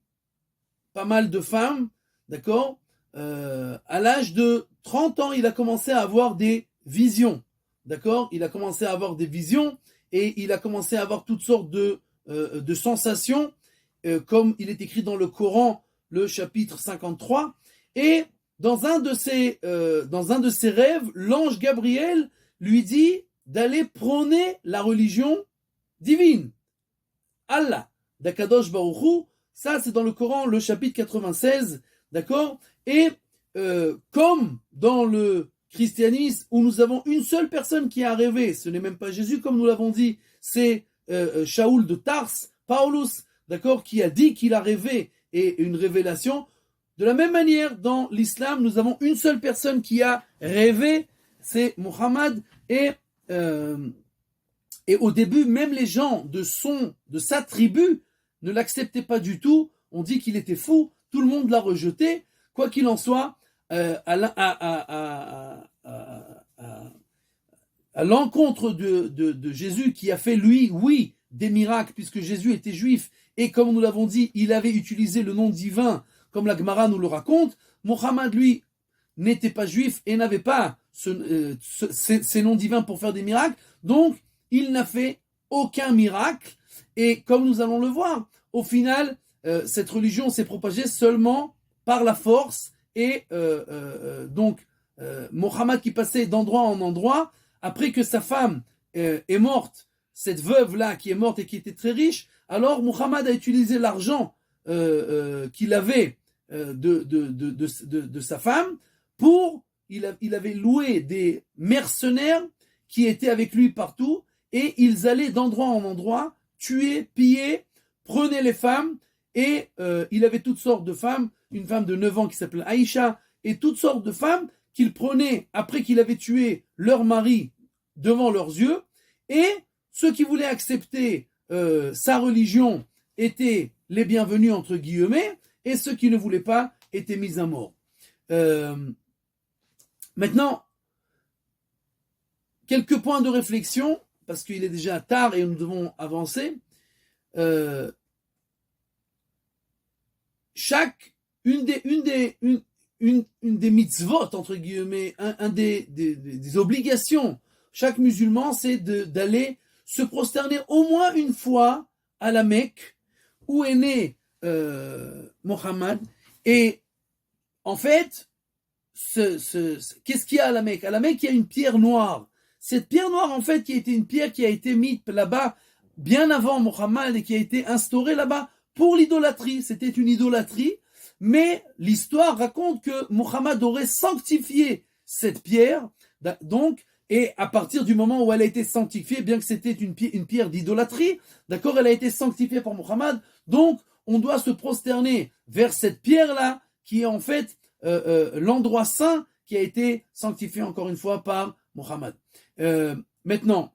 pas mal de femmes, d'accord. À l'âge de 30 ans, il a commencé à avoir des visions, d'accord. Il a commencé à avoir des visions et il a commencé à avoir toutes sortes de sensations, comme il est écrit dans le Coran, le chapitre 53. Et dans un de ses rêves, l'ange Gabriel lui dit d'aller prôner la religion divine, Allah, d'Akadosh Baruch Hu. Ça, c'est dans le Coran, le chapitre 96, d'accord. Et comme dans le christianisme, où nous avons une seule personne qui a rêvé, ce n'est même pas Jésus, comme nous l'avons dit, c'est Shaoul de Tars, Paulus, d'accord, qui a dit qu'il a rêvé et une révélation. De la même manière, dans l'islam, nous avons une seule personne qui a rêvé, c'est Muhammad, et au début, même les gens de sa tribu ne l'acceptaient pas du tout. On dit qu'il était fou, tout le monde l'a rejeté. Quoi qu'il en soit, à l'encontre de Jésus, qui a fait lui, oui, des miracles, puisque Jésus était juif, et comme nous l'avons dit, il avait utilisé le nom divin, comme la Gemara nous le raconte. Mohammed, lui, n'était pas juif et n'avait pas ces noms divins pour faire des miracles, donc il n'a fait aucun miracle, et comme nous allons le voir, au final, cette religion s'est propagée seulement par la force, et donc Mohammed qui passait d'endroit en endroit, après que sa femme est morte, cette veuve-là qui est morte et qui était très riche, alors Mohammed a utilisé l'argent qu'il avait de sa femme il avait loué des mercenaires qui étaient avec lui partout, et ils allaient d'endroit en endroit, tuer, piller, prenaient les femmes, et il avait toutes sortes de femmes, une femme de 9 ans qui s'appelait Aïcha, et toutes sortes de femmes qu'il prenait après qu'il avait tué leur mari devant leurs yeux, et ceux qui voulaient accepter sa religion étaient les bienvenus entre guillemets, et ceux qui ne voulaient pas étaient mis à mort. Maintenant, quelques points de réflexion, parce qu'il est déjà tard et nous devons avancer. Une des mitzvot, entre guillemets, des obligations, chaque musulman, c'est d'aller se prosterner au moins une fois à la Mecque, où est né Mohammed. Et en fait, qu'est-ce qu'il y a à la Mecque? À la Mecque, il y a une pierre noire. Cette pierre noire, en fait, qui a été une pierre qui a été mise là-bas bien avant Mohammed et qui a été instaurée là-bas pour l'idolâtrie. C'était une idolâtrie, mais l'histoire raconte que Mohammed aurait sanctifié cette pierre, donc, et à partir du moment où elle a été sanctifiée, bien que c'était une pierre d'idolâtrie, d'accord, elle a été sanctifiée par Mohammed, donc on doit se prosterner vers cette pierre-là, qui est en fait l'endroit saint qui a été sanctifié encore une fois par Mohammed. Maintenant,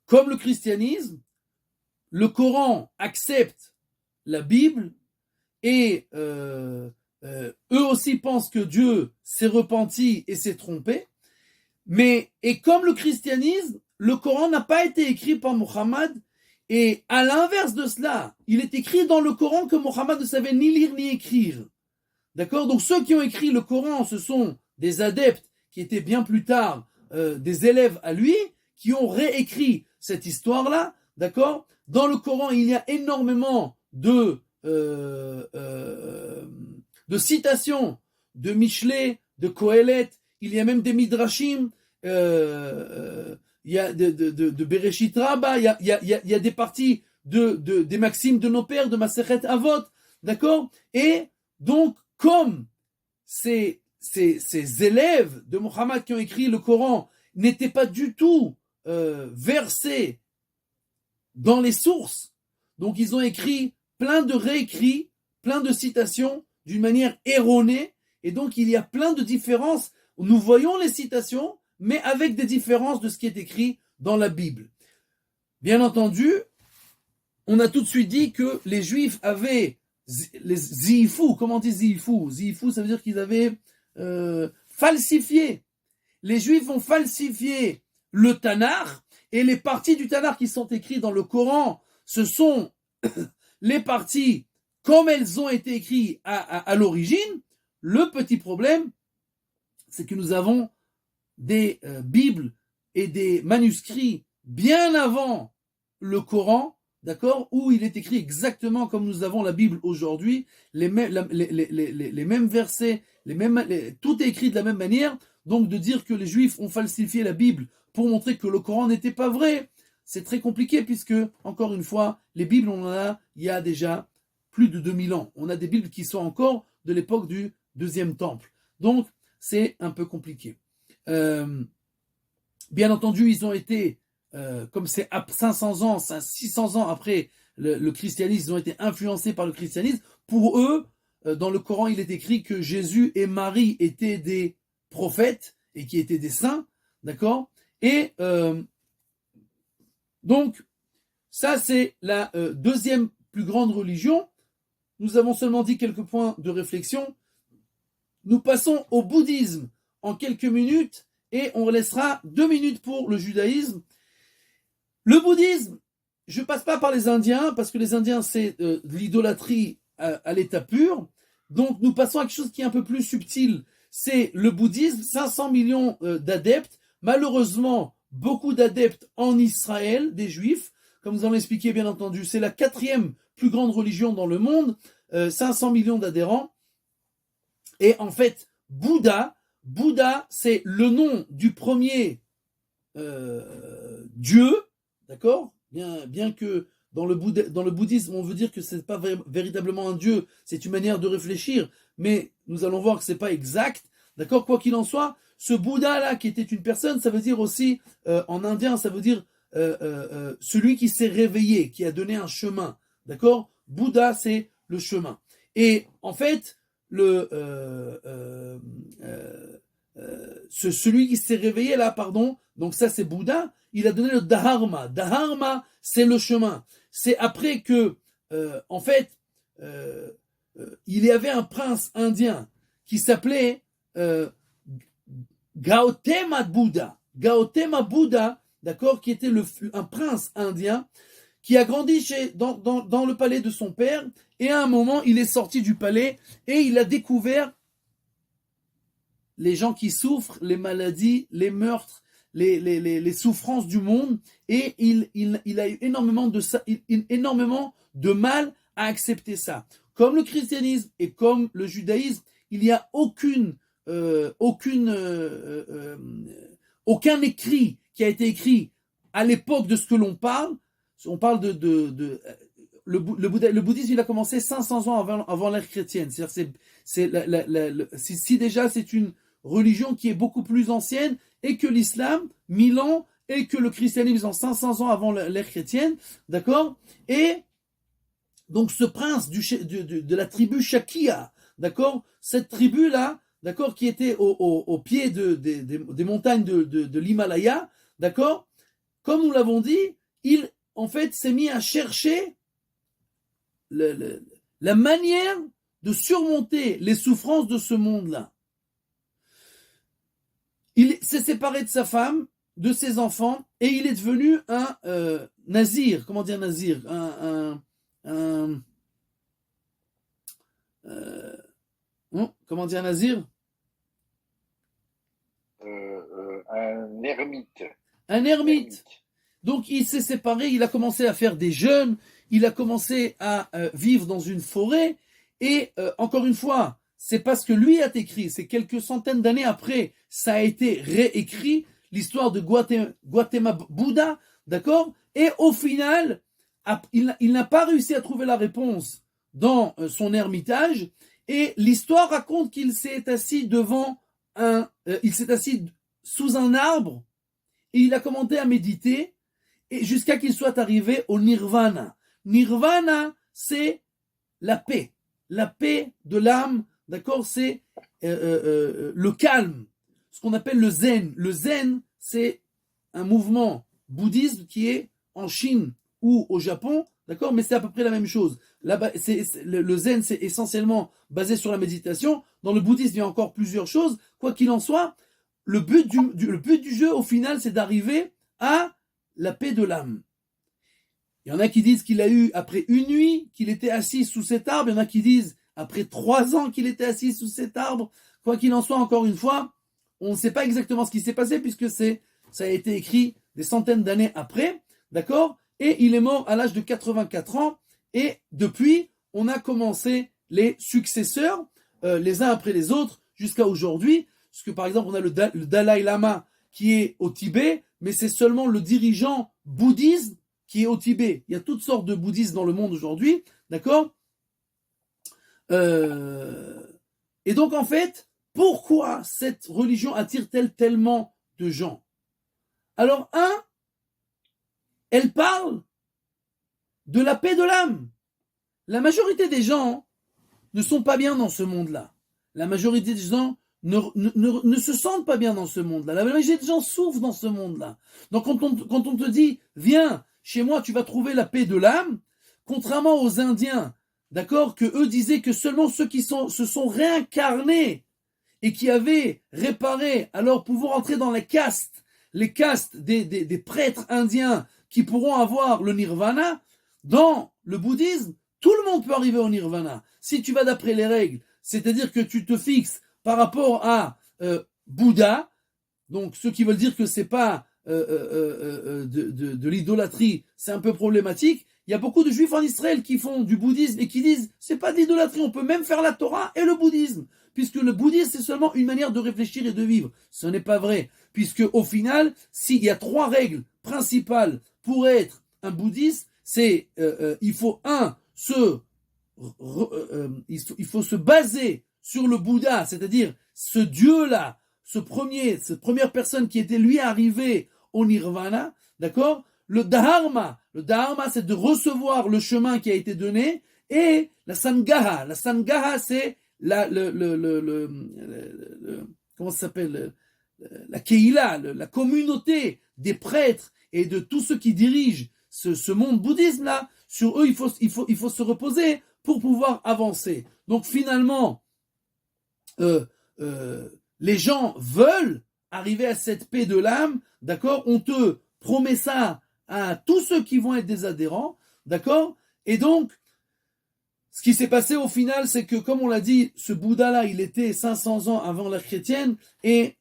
comme le christianisme, le Coran accepte la Bible et eux aussi pensent que Dieu s'est repenti et s'est trompé. Et comme le christianisme, le Coran n'a pas été écrit par Mohammed, et à l'inverse de cela, il est écrit dans le Coran que Mohammed ne savait ni lire ni écrire. D'accord? Donc ceux qui ont écrit le Coran, ce sont des adeptes qui étaient bien plus tard des élèves à lui, qui ont réécrit cette histoire-là. D'accord? Dans le Coran, il y a énormément de citations de Michelet, de Kohelet, il y a même des Midrashim, il y a de Bereshit Rabbah, il y a des parties des maximes de nos pères, de Masechet Avot, d'accord? Et donc, comme ces élèves de Mohammed qui ont écrit le Coran n'étaient pas du tout versés dans les sources, donc ils ont écrit plein de réécrits, plein de citations d'une manière erronée, et donc il y a plein de différences. Nous voyons les citations, mais avec des différences de ce qui est écrit dans la Bible. Bien entendu, on a tout de suite dit que les Juifs avaient les ziifou. Comment on dit ziifou? Ziifou, ça veut dire qu'ils avaient falsifié. Les Juifs ont falsifié le Tanakh, et les parties du Tanakh qui sont écrites dans le Coran, ce sont les parties comme elles ont été écrites à l'origine. Le petit problème, c'est que nous avons des Bibles et des manuscrits bien avant le Coran, d'accord, où il est écrit exactement comme nous avons la Bible aujourd'hui, les mêmes versets, tout est écrit de la même manière. Donc de dire que les Juifs ont falsifié la Bible pour montrer que le Coran n'était pas vrai, c'est très compliqué puisque, encore une fois, les Bibles, on en a il y a déjà plus de 2000 ans. On a des Bibles qui sont encore de l'époque du Deuxième Temple. Donc, c'est un peu compliqué. Bien entendu, ils ont été, comme c'est à 500 ans, 600 ans après le christianisme, ils ont été influencés par le christianisme. Pour eux, dans le Coran, il est écrit que Jésus et Marie étaient des prophètes et qui étaient des saints, d'accord? Et donc, ça c'est la deuxième plus grande religion. Nous avons seulement dit quelques points de réflexion. Nous passons au bouddhisme en quelques minutes et on laissera 2 minutes pour le judaïsme. Le bouddhisme, je ne passe pas par les Indiens parce que les Indiens c'est de l'idolâtrie à l'état pur. Donc nous passons à quelque chose qui est un peu plus subtil. C'est le bouddhisme, 500 millions d'adeptes. Malheureusement, beaucoup d'adeptes en Israël, des juifs. Comme nous allons expliqué, bien entendu, c'est la 4e plus grande religion dans le monde, 500 millions d'adhérents. Et en fait, Bouddha, c'est le nom du premier Dieu, d'accord ? Bien que dans le bouddhisme, on veut dire que ce n'est pas véritablement un Dieu, c'est une manière de réfléchir, mais nous allons voir que ce n'est pas exact, d'accord ? Quoi qu'il en soit, ce Bouddha-là, qui était une personne, ça veut dire aussi, en indien, ça veut dire celui qui s'est réveillé, qui a donné un chemin, d'accord ? Bouddha, c'est le chemin. Et en fait, celui qui s'est réveillé là, pardon, donc ça c'est Bouddha, il a donné le Dharma. Dharma, c'est le chemin. C'est après que, en fait, il y avait un prince indien qui s'appelait Gautama Bouddha. Gautama Bouddha, d'accord, qui était un prince indien qui a grandi dans le palais de son père, et à un moment, il est sorti du palais et il a découvert les gens qui souffrent, les maladies, les meurtres, les souffrances du monde, et il a eu énormément de mal à accepter ça. Comme le christianisme et comme le judaïsme, il n'y a aucun écrit qui a été écrit à l'époque de ce que l'on parle. On parle le bouddhisme, il a commencé 500 ans avant l'ère chrétienne. C'est-à-dire, si déjà c'est une religion qui est beaucoup plus ancienne, et que l'islam, 1000 ans, et que le christianisme, 500 ans avant l'ère chrétienne, d'accord? Et donc ce prince de la tribu Shakya, d'accord? Cette tribu-là, d'accord, qui était au pied des montagnes de l'Himalaya, d'accord? Comme nous l'avons dit, il, en fait, s'est mis à chercher la manière de surmonter les souffrances de ce monde-là. Il s'est séparé de sa femme, de ses enfants, et il est devenu un nazir. Comment dire nazir? Comment dire nazir? Un ermite. Un ermite. Donc il s'est séparé, il a commencé à faire des jeûnes, il a commencé à vivre dans une forêt, et encore une fois, c'est pas ce que lui a écrit, c'est quelques centaines d'années après, ça a été réécrit, l'histoire de Gautama Bouddha, d'accord? Et au final, il n'a pas réussi à trouver la réponse dans son ermitage, et l'histoire raconte qu'il s'est assis il s'est assis sous un arbre, et il a commencé à méditer, et jusqu'à qu'il soit arrivé au nirvana. Nirvana, c'est la paix de l'âme, d'accord? C'est le calme, ce qu'on appelle le zen. Le zen, c'est un mouvement bouddhiste qui est en Chine ou au Japon, d'accord? Mais c'est à peu près la même chose. Là-bas, le zen, c'est essentiellement basé sur la méditation. Dans le bouddhisme, il y a encore plusieurs choses. Quoi qu'il en soit, le but du jeu, au final, c'est d'arriver à la paix de l'âme. Il y en a qui disent qu'il a eu après une nuit qu'il était assis sous cet arbre. Il y en a qui disent après 3 ans qu'il était assis sous cet arbre. Quoi qu'il en soit, encore une fois, on ne sait pas exactement ce qui s'est passé puisque ça a été écrit des centaines d'années après, d'accord? Et il est mort à l'âge de 84 ans. Et depuis, on a commencé les successeurs, les uns après les autres, jusqu'à aujourd'hui. Parce que par exemple, on a le Dalai Lama qui est au Tibet, mais c'est seulement le dirigeant bouddhiste qui est au Tibet. Il y a toutes sortes de bouddhistes dans le monde aujourd'hui, d'accord? Et donc en fait, pourquoi cette religion attire-t-elle tellement de gens? Alors elle parle de la paix de l'âme. La majorité des gens ne sont pas bien dans ce monde-là. La majorité des gens ne se sentent pas bien dans ce monde-là. La majorité des gens souffrent dans ce monde-là. Donc quand on te dit, viens, chez moi, tu vas trouver la paix de l'âme, contrairement aux Indiens, d'accord, que eux disaient que seulement ceux qui se sont réincarnés et qui avaient réparé, alors pouvoir entrer dans les castes des prêtres indiens qui pourront avoir le nirvana, dans le bouddhisme, tout le monde peut arriver au nirvana. Si tu vas d'après les règles, c'est-à-dire que tu te fixes par rapport à Bouddha, donc ceux qui veulent dire que c'est pas de l'idolâtrie, c'est un peu problématique. Il y a beaucoup de juifs en Israël qui font du bouddhisme et qui disent c'est pas de l'idolâtrie, on peut même faire la Torah et le bouddhisme, puisque le bouddhisme c'est seulement une manière de réfléchir et de vivre. Ce n'est pas vrai, puisque au final, s'il y a 3 règles principales pour être un bouddhiste, c'est il faut il faut se baser sur le Bouddha, c'est-à-dire ce Dieu-là, cette première personne qui était lui arrivé au nirvana, d'accord? Le dharma, c'est de recevoir le chemin qui a été donné, et la sangha c'est comment ça s'appelle, la Keïla, la communauté des prêtres et de tous ceux qui dirigent ce monde bouddhisme-là, sur eux, il faut se reposer pour pouvoir avancer. Donc finalement, les gens veulent arriver à cette paix de l'âme, d'accord? On te promet ça à tous ceux qui vont être des adhérents, d'accord? Et donc, ce qui s'est passé au final, c'est que, comme on l'a dit, ce Bouddha-là, il était 500 ans avant l'ère chrétienne, et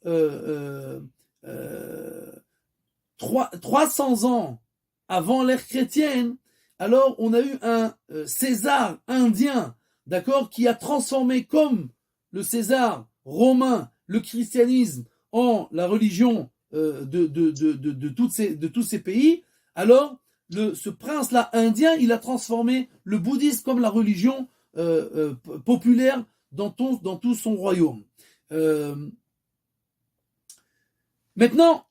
300 ans avant l'ère chrétienne, alors on a eu un César indien, d'accord, qui a transformé comme le César romain, le christianisme en la religion de tous ces pays. Alors, ce prince-là indien, il a transformé le bouddhisme comme la religion populaire dans tout son royaume. Maintenant,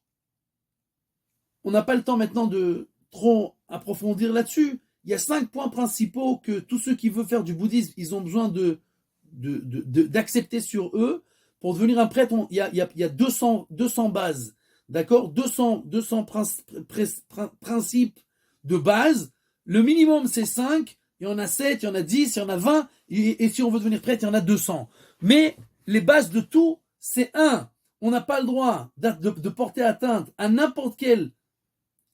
on n'a pas le temps maintenant de trop approfondir là-dessus. Il y a 5 points principaux que tous ceux qui veulent faire du bouddhisme, ils ont besoin d'accepter sur eux. Pour devenir un prêtre, il y a 200 bases, d'accord, 200 principes de base. Le minimum, c'est 5. Il y en a 7, il y en a 10, il y en a 20. Et si on veut devenir prêtre, il y en a 200. Mais les bases de tout, c'est 1. On n'a pas le droit de porter atteinte à n'importe quel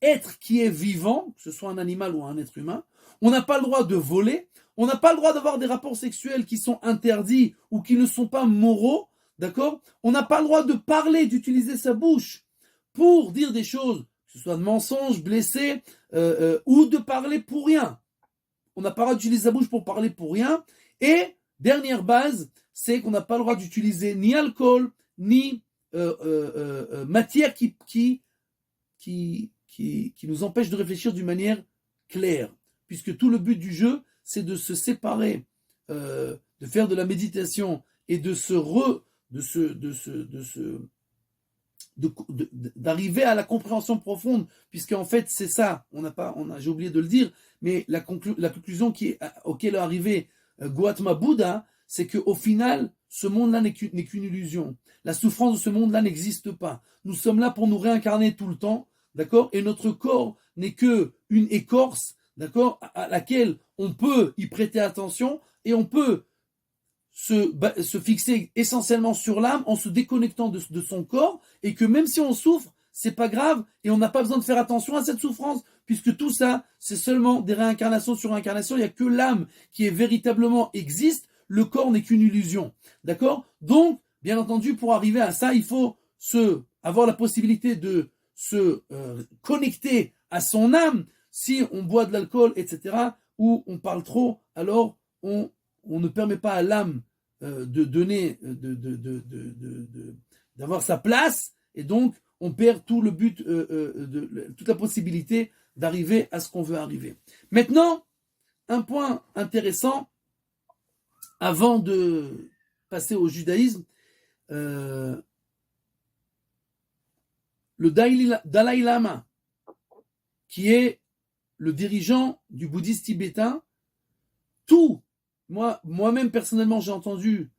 être qui est vivant, que ce soit un animal ou un être humain. On n'a pas le droit de voler. On n'a pas le droit d'avoir des rapports sexuels qui sont interdits ou qui ne sont pas moraux. D'accord? On n'a pas le droit de parler, d'utiliser sa bouche pour dire des choses, que ce soit de mensonges, blessés, ou de parler pour rien. On n'a pas le droit d'utiliser sa bouche pour parler pour rien. Et, dernière base, c'est qu'on n'a pas le droit d'utiliser ni alcool, ni matière qui nous empêche de réfléchir d'une manière claire. Puisque tout le but du jeu, c'est de se séparer, de faire de la méditation et d'arriver à la compréhension profonde, puisqu'en fait c'est ça, j'ai oublié de le dire, mais la conclusion auquel est arrivé Gautama Bouddha, c'est qu'au final, ce monde-là n'est qu'une illusion. La souffrance de ce monde-là n'existe pas. Nous sommes là pour nous réincarner tout le temps, d'accord? Et notre corps n'est qu'une écorce, d'accord, à laquelle on peut y prêter attention, et on peut se fixer essentiellement sur l'âme en se déconnectant de son corps, et que même si on souffre, c'est pas grave, et on n'a pas besoin de faire attention à cette souffrance, puisque tout ça, c'est seulement des réincarnations sur réincarnations. Il n'y a que l'âme qui est véritablement existe, le corps n'est qu'une illusion, d'accord? Donc, bien entendu, pour arriver à ça, il faut avoir la possibilité de se connecter à son âme. Si on boit de l'alcool, etc., ou on parle trop, alors on ne permet pas à l'âme de donner, d'avoir sa place, et donc on perd tout le but, toute la possibilité d'arriver à ce qu'on veut arriver. Maintenant, un point intéressant, avant de passer au judaïsme, le Dalai Lama, qui est le dirigeant du bouddhisme tibétain, moi-même personnellement, j'ai entendu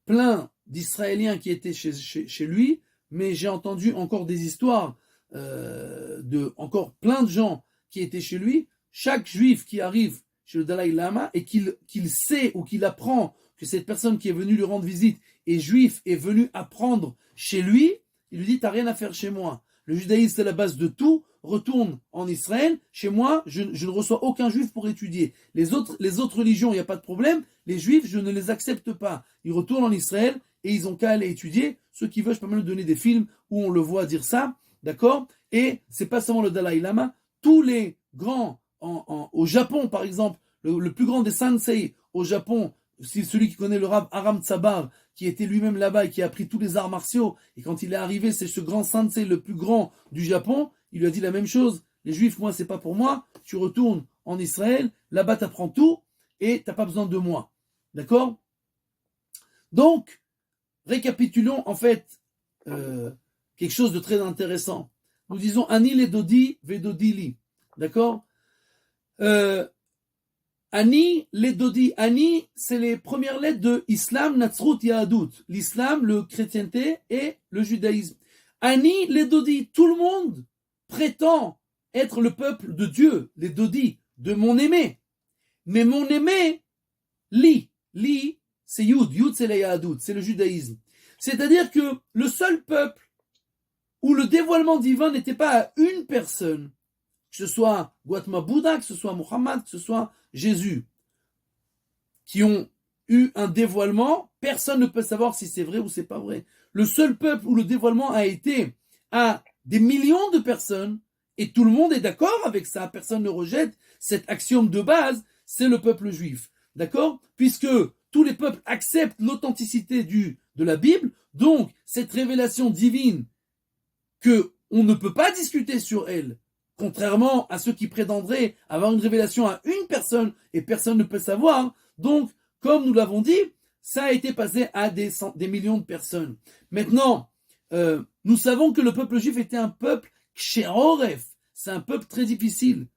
plein d'Israéliens qui étaient chez lui, mais j'ai entendu encore des histoires de encore plein de gens qui étaient chez lui. Chaque juif qui arrive chez le Dalai Lama et qu'il sait ou qu'il apprend que cette personne qui est venue lui rendre visite est juif, est venue apprendre chez lui, il lui dit: t'as rien à faire chez moi. Le judaïsme, c'est la base de tout. Retourne en Israël. Chez moi, je ne reçois aucun juif pour étudier. Les autres religions, il n'y a pas de problème. Les juifs, je ne les accepte pas. Ils retournent en Israël et ils ont qu'à aller étudier. Ceux qui veulent, je peux même leur donner des films où on le voit dire ça. D'accord? Et c'est pas seulement le Dalai Lama. Tous les grands, au Japon, par exemple, le plus grand des sensei au Japon, c'est celui qui connaît le Rav Aram Tsabar, qui était lui-même là-bas et qui a appris tous les arts martiaux. Et quand il est arrivé, c'est ce grand sensei le plus grand du Japon. Il lui a dit la même chose: les juifs, moi, c'est pas pour moi. Tu retournes en Israël, là-bas, tu apprends tout et tu n'as pas besoin de moi. D'accord? Donc, récapitulons en fait quelque chose de très intéressant. Nous disons Ani le Dodi Vedodili. D'accord? Ani, les Dodi. Ani, c'est les premières lettres de Islam, Natsrut, Yahadut. L'islam, le chrétienté et le judaïsme. Ani, les Dodi. Tout le monde prétend être le peuple de Dieu, les Dodi, de mon aimé. Mais mon aimé, Li, c'est Yud. Yud, c'est la Yahadut, c'est le judaïsme. C'est-à-dire que le seul peuple où le dévoilement divin n'était pas à une personne, que ce soit Gautama Bouddha, que ce soit Muhammad, que ce soit Jésus, qui ont eu un dévoilement, personne ne peut savoir si c'est vrai ou c'est pas vrai. Le seul peuple où le dévoilement a été à des millions de personnes, et tout le monde est d'accord avec ça, personne ne rejette cet axiome de base, c'est le peuple juif. D'accord? Puisque tous les peuples acceptent l'authenticité de la Bible, donc cette révélation divine que on ne peut pas discuter sur elle, contrairement à ceux qui prétendraient avoir une révélation à une personne et personne ne peut savoir. Donc, comme nous l'avons dit, ça a été passé à des millions de personnes. Maintenant, nous savons que le peuple juif était un peuple ksheroref, c'est un peuple très difficile.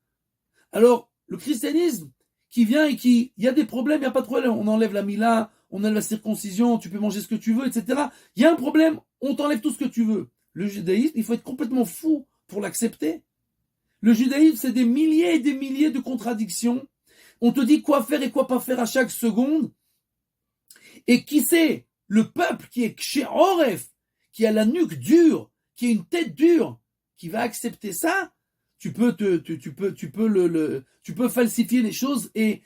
Alors, le christianisme qui vient et il y a des problèmes, il n'y a pas de problème, on enlève la mila, on enlève la circoncision, tu peux manger ce que tu veux, etc. Il y a un problème, on t'enlève tout ce que tu veux. Le judaïsme, il faut être complètement fou pour l'accepter. Le judaïsme, c'est des milliers et des milliers de contradictions. On te dit quoi faire et quoi pas faire à chaque seconde. Et qui c'est le peuple qui est ksheroref, qui a la nuque dure, qui a une tête dure, qui va accepter ça? Tu peux falsifier les choses et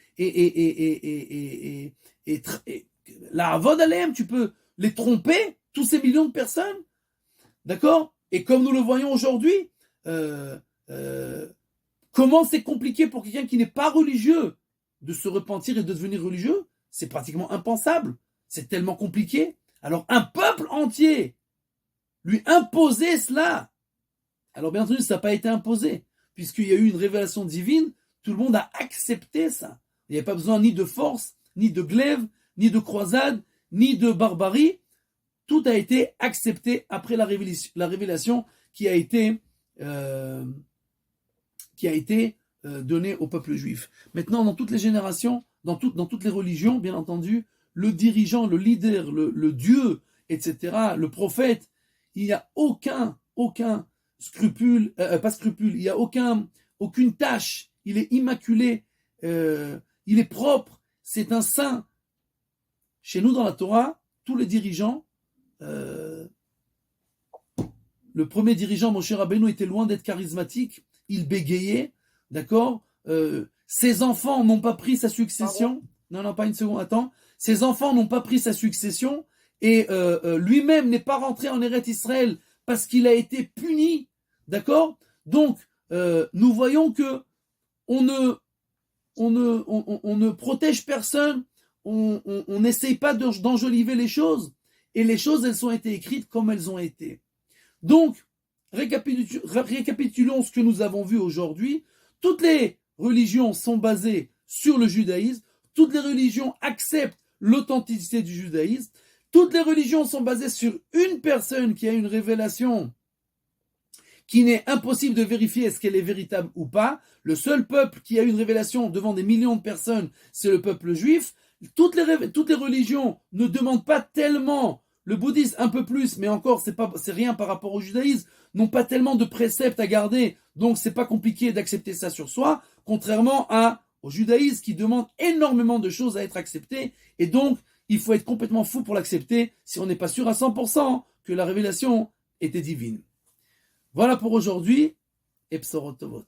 la avod alem, tu peux les tromper, tous ces millions de personnes. D'accord? Et comme nous le voyons aujourd'hui, comment c'est compliqué pour quelqu'un qui n'est pas religieux de se repentir et de devenir religieux? C'est pratiquement impensable. C'est tellement compliqué. Alors un peuple entier lui imposer cela. Alors bien entendu, ça n'a pas été imposé, puisqu'il y a eu une révélation divine, tout le monde a accepté ça. Il n'y a pas besoin ni de force, ni de glaive, ni de croisade, ni de barbarie. Tout a été accepté après la révélation qui a été donnée au peuple juif. Maintenant, dans toutes les générations, dans toutes les religions, bien entendu, le dirigeant, le leader, le Dieu, etc., le prophète, il n'y a aucun scrupule, il n'y a aucune tâche, il est immaculé, il est propre, c'est un saint. Chez nous, dans la Torah, tous les dirigeants, le premier dirigeant, Moshe Rabbeinu, était loin d'être charismatique, il bégayait, d'accord? Ses enfants n'ont pas pris sa succession. Non, pas une seconde, attends. Ses enfants n'ont pas pris sa succession et lui-même n'est pas rentré en Eretz Israël parce qu'il a été puni, d'accord? Donc, nous voyons que on ne protège personne, on n'essaye pas d'enjoliver les choses, et les choses, elles ont été écrites comme elles ont été. Donc, récapitulons ce que nous avons vu aujourd'hui. Toutes les religions sont basées sur le judaïsme, toutes les religions acceptent l'authenticité du judaïsme, toutes les religions sont basées sur une personne qui a une révélation qui n'est impossible de vérifier est-ce qu'elle est véritable ou pas. Le seul peuple qui a une révélation devant des millions de personnes, c'est le peuple juif. Toutes les religions ne demandent pas tellement, le bouddhisme un peu plus, mais encore c'est rien par rapport au judaïsme, n'ont pas tellement de préceptes à garder, donc c'est pas compliqué d'accepter ça sur soi, contrairement au judaïsme qui demande énormément de choses à être acceptées, et donc il faut être complètement fou pour l'accepter si on n'est pas sûr à 100% que la révélation était divine. Voilà pour aujourd'hui, et Bsorot Tovot.